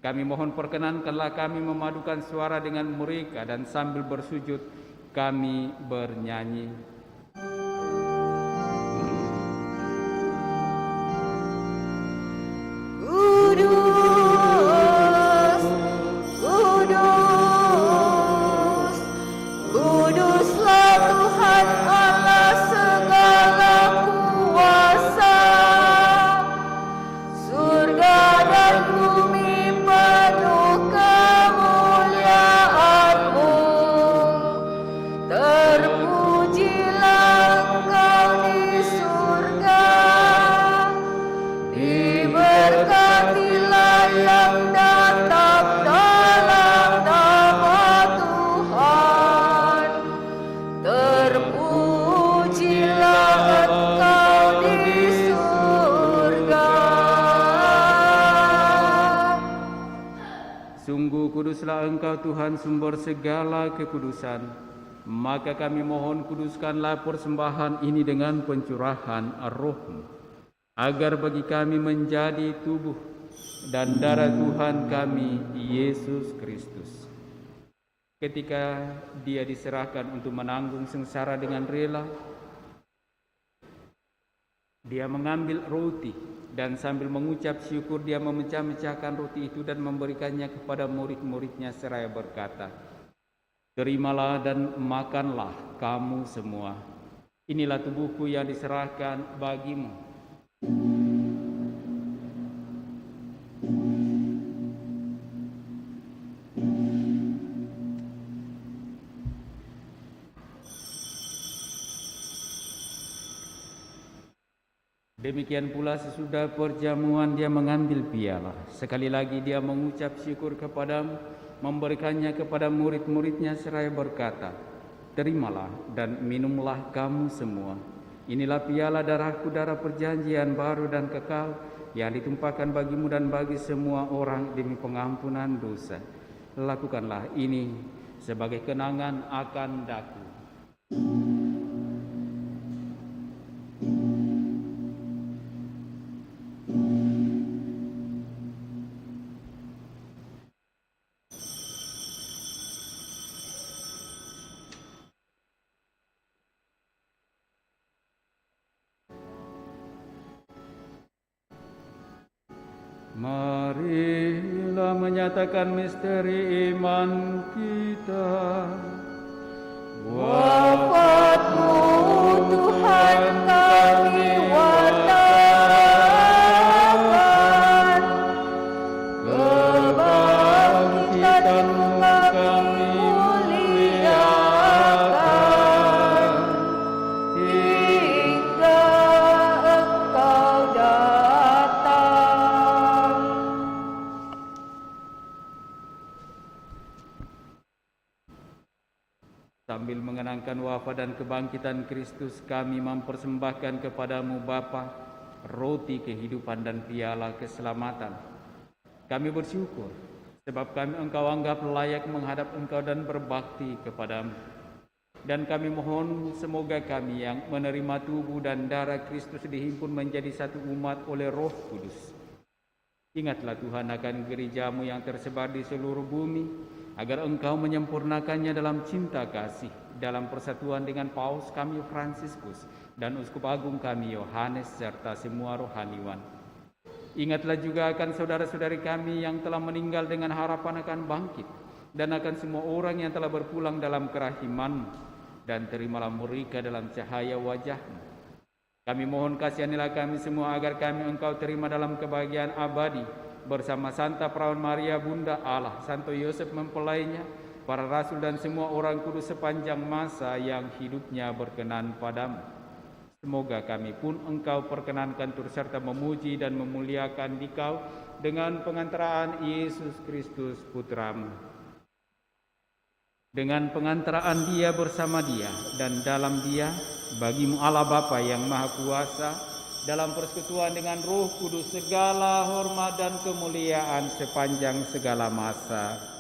Kami mohon perkenankanlah kami memadukan suara dengan mereka, dan sambil bersujud kami bernyanyi. Kudus, kudus, kuduslah Tuhan Allah segala kuasa. Surga dan bumi penuh kemuliaan-Mu. Terpujilah Engkau di surga, diberkatilah yang datang dalam nama Tuhan. Terpujilah Engkau di surga. Sungguh kuduslah Engkau Tuhan, sumber segala kekudusan. Maka kami mohon, kuduskanlah persembahan ini dengan pencurahan Roh-Mu, agar bagi kami menjadi tubuh dan darah Tuhan kami Yesus Kristus. Ketika Dia diserahkan untuk menanggung sengsara dengan rela, Dia mengambil roti dan sambil mengucap syukur Dia memecah-mecahkan roti itu dan memberikannya kepada murid-muridnya seraya berkata, "Terimalah dan makanlah kamu semua. Inilah tubuhku yang diserahkan bagimu." Demikian pula sesudah perjamuan Dia mengambil piala. Sekali lagi Dia mengucap syukur kepadamu, memberikannya kepada murid-muridnya seraya berkata, "Terimalah dan minumlah kamu semua. Inilah piala darahku, darah perjanjian baru dan kekal, yang ditumpahkan bagimu dan bagi semua orang demi pengampunan dosa. Lakukanlah ini sebagai kenangan akan daku." Marilah menyatakan misteri iman kita. Wafat-Mu Tuhan kami wartakan, kebangkitan-Mu kami muliakan, hingga Engkau datang. Sambil mengenangkan wafat dan kebangkitan Kristus, kami mempersembahkan kepadamu Bapa roti kehidupan dan piala keselamatan. Kami bersyukur sebab kami Engkau anggap layak menghadap Engkau dan berbakti kepadamu. Dan kami mohon semoga kami yang menerima tubuh dan darah Kristus dihimpun menjadi satu umat oleh Roh Kudus. Ingatlah Tuhan akan gerejamu yang tersebar di seluruh bumi, agar Engkau menyempurnakannya dalam cinta kasih, dalam persatuan dengan Paus kami Fransiskus dan Uskup Agung kami Yohanes serta semua rohaniwan. Ingatlah juga akan saudara-saudari kami yang telah meninggal dengan harapan akan bangkit, dan akan semua orang yang telah berpulang dalam kerahiman, dan terimalah mereka dalam cahaya wajah-Mu. Kami mohon kasihanilah kami semua agar kami Engkau terima dalam kebahagiaan abadi bersama Santa Perawan Maria Bunda Allah, Santo Yosef mempelainya, para rasul dan semua orang kudus sepanjang masa yang hidupnya berkenan padamu. Semoga kami pun Engkau perkenankan turut serta memuji dan memuliakan Dikau dengan pengantaraan Yesus Kristus Putra-Mu. Dengan pengantaraan Dia bersama Dia dan dalam Dia, bagimu Allah Bapa yang Maha Kuasa, dalam persekutuan dengan Roh Kudus segala hormat dan kemuliaan sepanjang segala masa.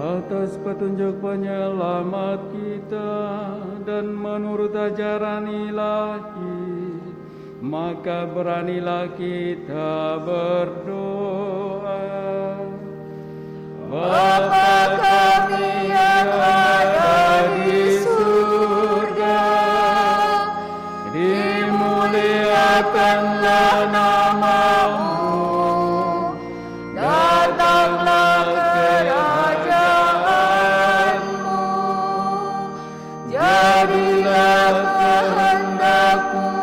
Atas petunjuk penyelamat kita dan menurut ajaran ilahi, maka beranilah kita berdoa. Bapa kami yang ada di surga, dimuliakanlah nama-Mu, datanglah kerajaan-Mu, jadilah kehendak-Mu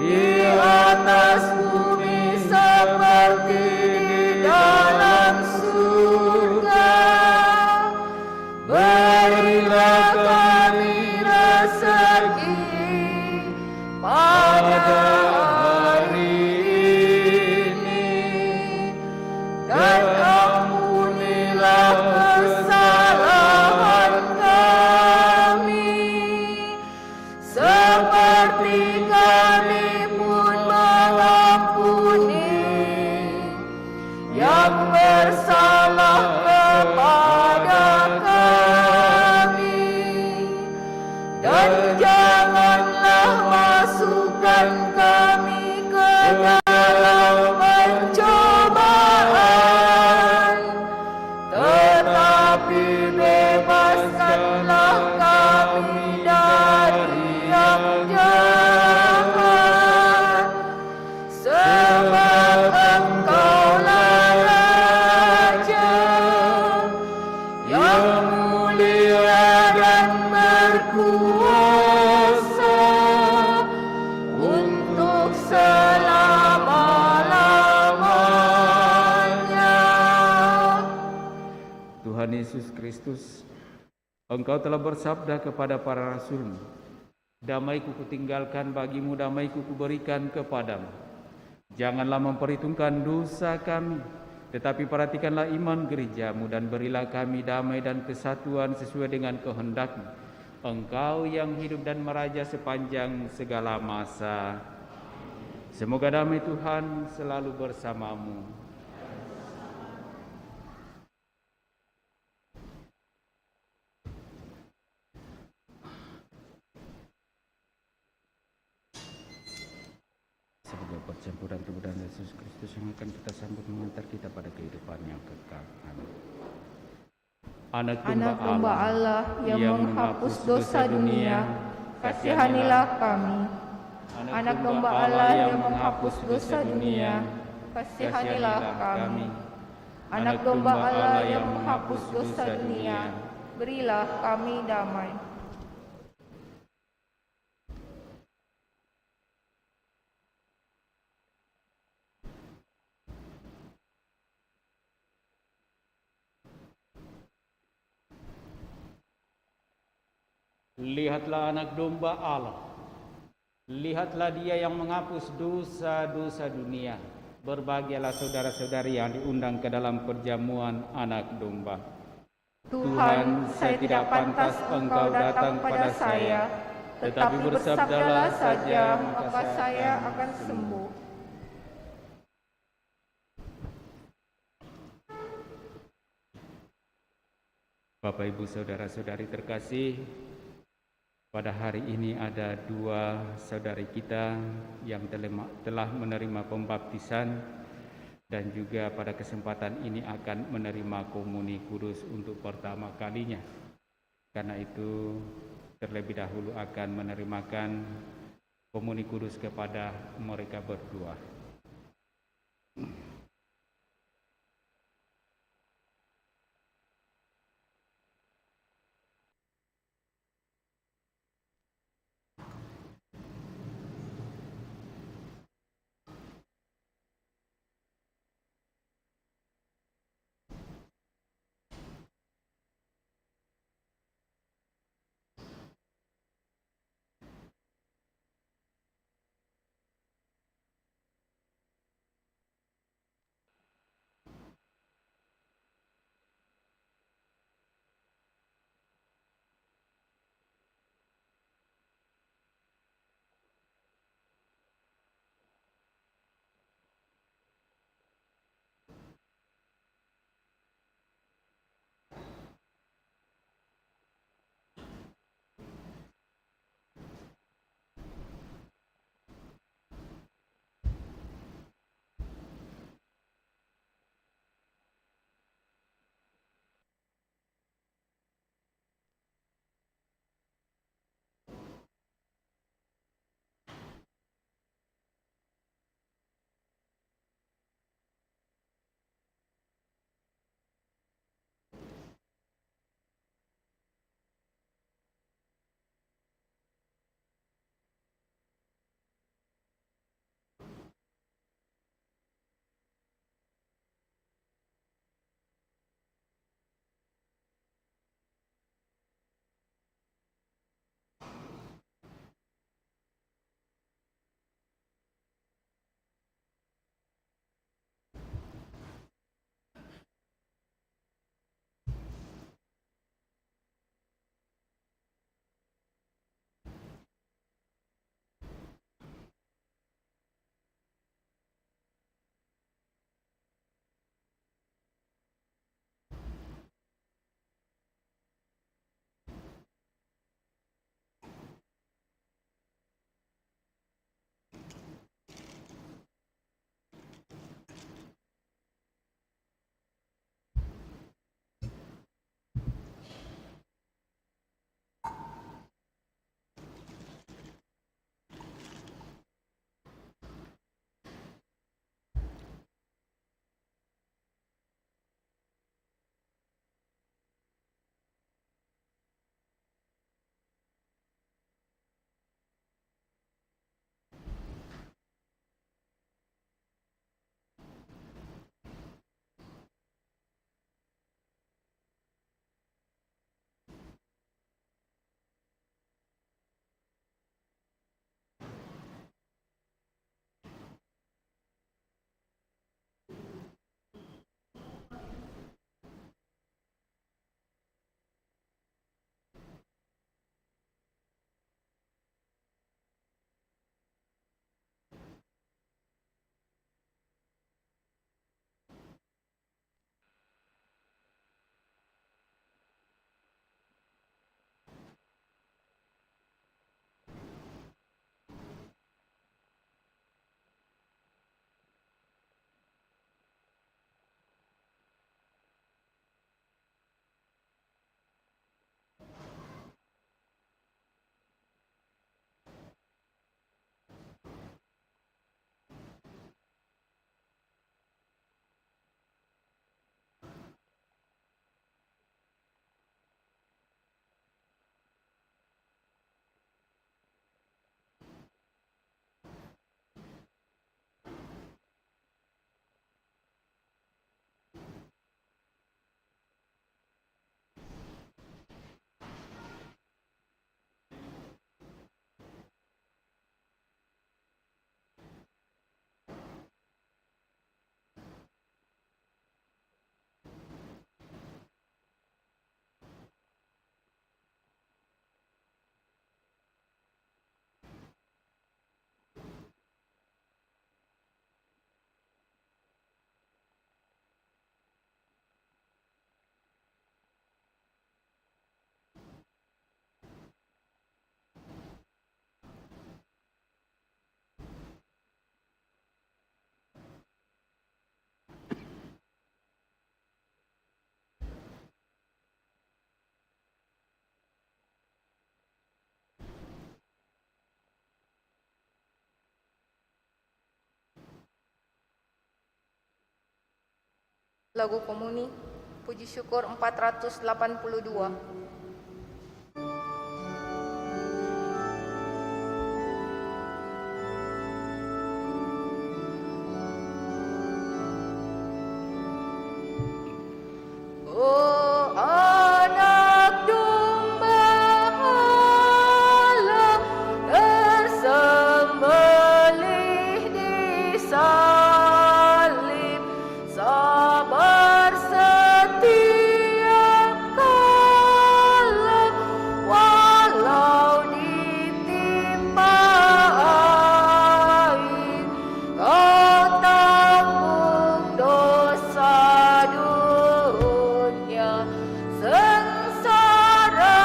di atas bumi seperti di dalam surga. Berilah kami rezeki pada hari ini, dan ampunilah kesalahan kami, seperti kami pun mengampuni yang bersalah kepada kami. Dan janganlah masukkan kami ke dalam pencobaan, tetapi bebaskanlah kami dari yang jahat. Sebab Engkaulah Raja yang mulia dan berkuasa untuk selama-lamanya. Tuhan Yesus Kristus, Engkau telah bersabda kepada para rasul-Mu, damai-Ku kutinggalkan bagimu, damai-Ku kuberikan kepadamu. Janganlah memperhitungkan dosa kami, tetapi perhatikanlah iman gereja-Mu, dan berilah kami damai dan kesatuan sesuai dengan kehendak-Mu. Engkau yang hidup dan meraja sepanjang segala masa. Semoga damai Tuhan selalu bersamamu. Sebagai percampuran tubuh dan Yesus Kristus yang akan kita sambut mengantar kita pada kehidupan yang kekal. Amin. Anak domba Allah yang menghapus dosa dunia, kasihanilah kami. Anak domba Allah yang menghapus dosa dunia, kasihanilah kami. Anak domba Allah yang menghapus dosa dunia, berilah kami damai. Lihatlah anak domba Allah. Lihatlah Dia yang menghapus dosa-dosa dunia. Berbahagialah saudara-saudari yang diundang ke dalam perjamuan Anak Domba. Tuhan, saya tidak pantas Engkau datang pada saya, tetapi bersabdalah saja, maka saya akan sembuh. Bapak, Ibu, saudara-saudari terkasih, pada hari ini ada 2 saudari kita yang telah menerima pembaptisan dan juga pada kesempatan ini akan menerima komuni kudus untuk pertama kalinya. Karena itu terlebih dahulu akan menerimakan komuni kudus kepada mereka berdua. Lagu Komuni, Puji Syukur 482. Oh anak domba Allah tersembelih di salib, sabar setia kala walau ditimpa air, kau tanggung dosa dunia, sengsara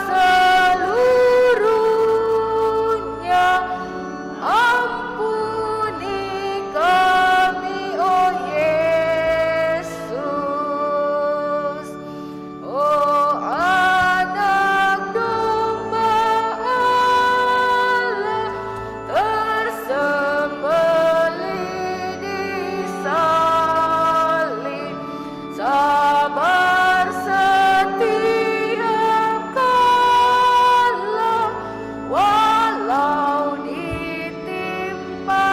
seluruhnya. Ampuni kami, oh Yesus. Oh anak domba Allah tersembelih di salib, sabar setia kala walau ditimpa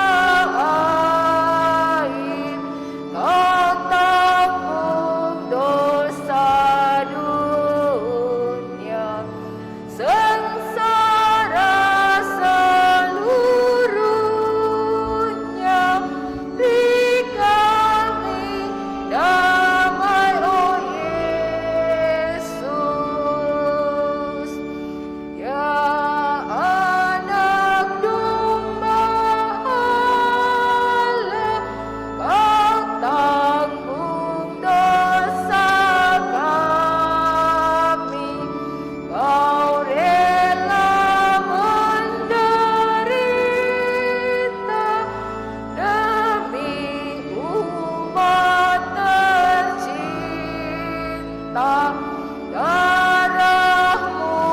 air, kau tanggung dosa dunia, sengsara seluruhnya. Beri kami damai, oh Yesus. Ya anak domba Allah, kau tanggung dosa kami, kau rela menderita demi umat tercinta. Darahmu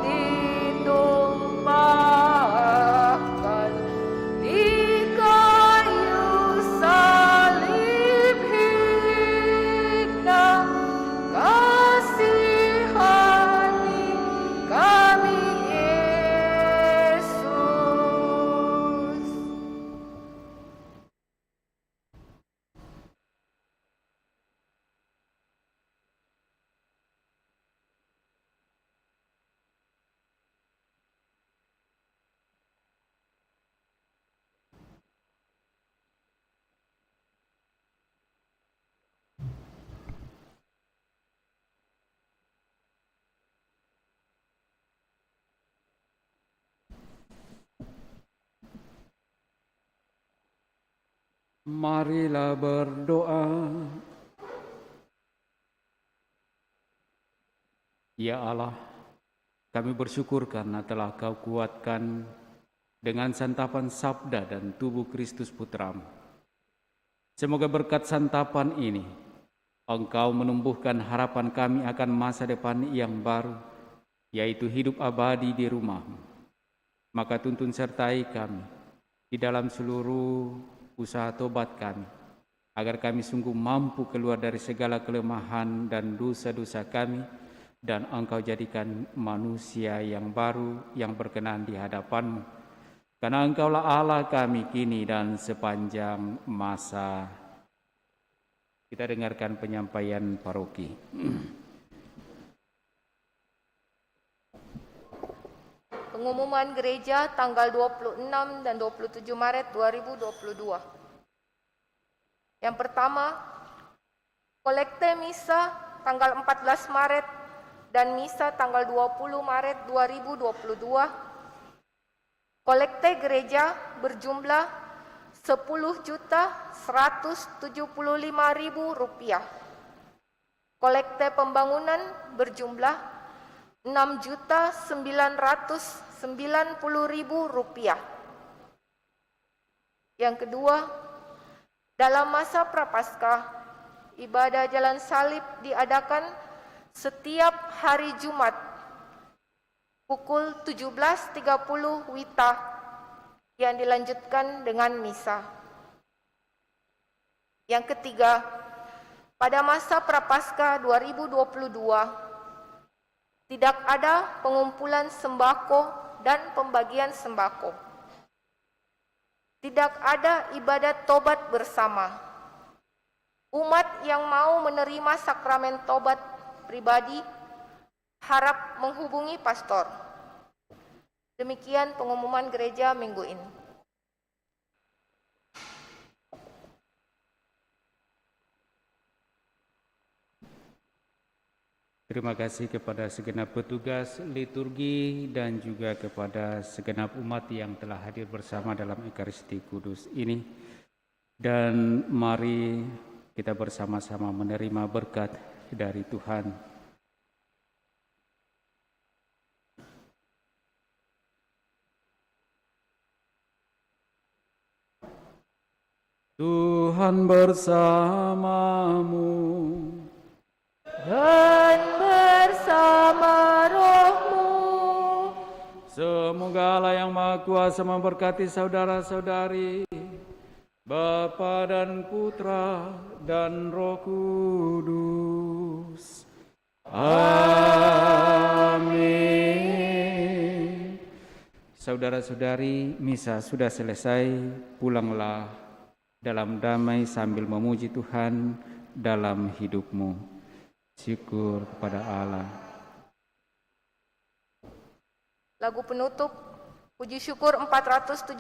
ditumpahkan di kayu salib hina. Kasihani kami, Yesus. Marilah berdoa. Ya Allah, kami bersyukur karena telah Kau kuatkan dengan santapan sabda dan tubuh Kristus Putramu. Semoga berkat santapan ini, Engkau menumbuhkan harapan kami akan masa depan yang baru, yaitu hidup abadi di rumah-Mu. Maka tuntun sertai kami di dalam seluruh usaha tobat kami, agar kami sungguh mampu keluar dari segala kelemahan dan dosa-dosa kami, dan Engkau jadikan manusia yang baru yang berkenan di hadapan-Mu. Karena Engkaulah Allah kami kini dan sepanjang masa. Kita dengarkan penyampaian paroki. Pengumuman gereja tanggal 26 dan 27 Maret 2022. Yang pertama, kolekte misa tanggal 14 Maret dan misa tanggal 20 Maret 2022. Kolekte gereja berjumlah Rp10.175.000. Kolekte pembangunan berjumlah Rp6.990.000. Yang kedua, dalam masa Prapaskah, ibadah Jalan Salib diadakan setiap hari Jumat pukul 17.30 WITA yang dilanjutkan dengan misa. Yang ketiga, pada masa Prapaskah 2022 tidak ada pengumpulan sembako dan pembagian sembako. Tidak ada ibadat tobat bersama. Umat yang mau menerima sakramen tobat pribadi harap menghubungi pastor. Demikian pengumuman gereja minggu ini. Terima kasih kepada segenap petugas liturgi dan juga kepada segenap umat yang telah hadir bersama dalam Ekaristi Kudus ini. Dan mari kita bersama-sama menerima berkat dari Tuhan. Tuhan bersamamu. Dan bersama rohmu. Semoga Allah yang Maha Kuasa memberkati saudara-saudari, Bapa dan Putra dan Roh Kudus. Amin. Saudara-saudari, misa sudah selesai, pulanglah dalam damai sambil memuji Tuhan dalam hidupmu. Syukur kepada Allah. Lagu penutup, puji syukur 479.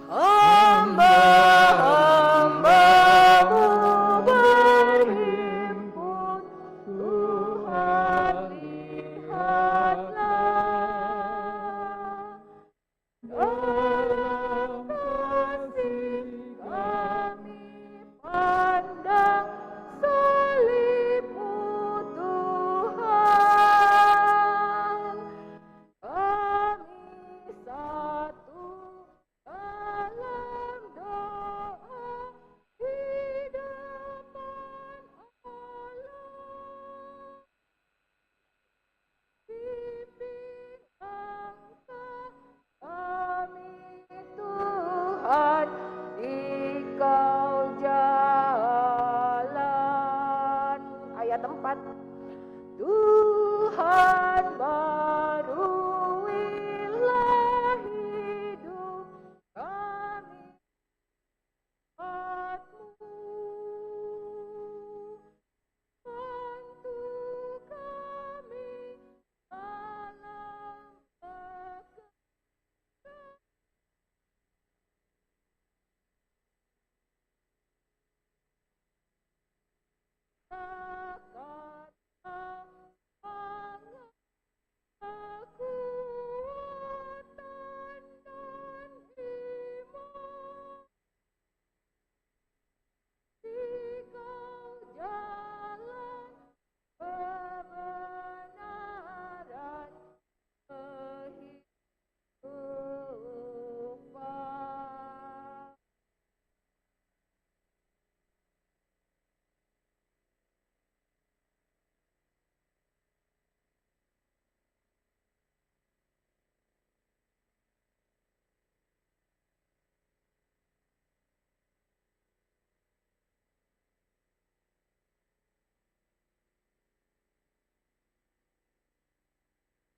Hamba-hambamu berhimpun, Tuhan lihatlah. Dalam kasih kami pandang salib-Mu, Tuhan. Kami satu dalam doa di depan Allah. Bimbing Engkau kami, Tuhan, Engkau jalan. Ayat 4. Tuhan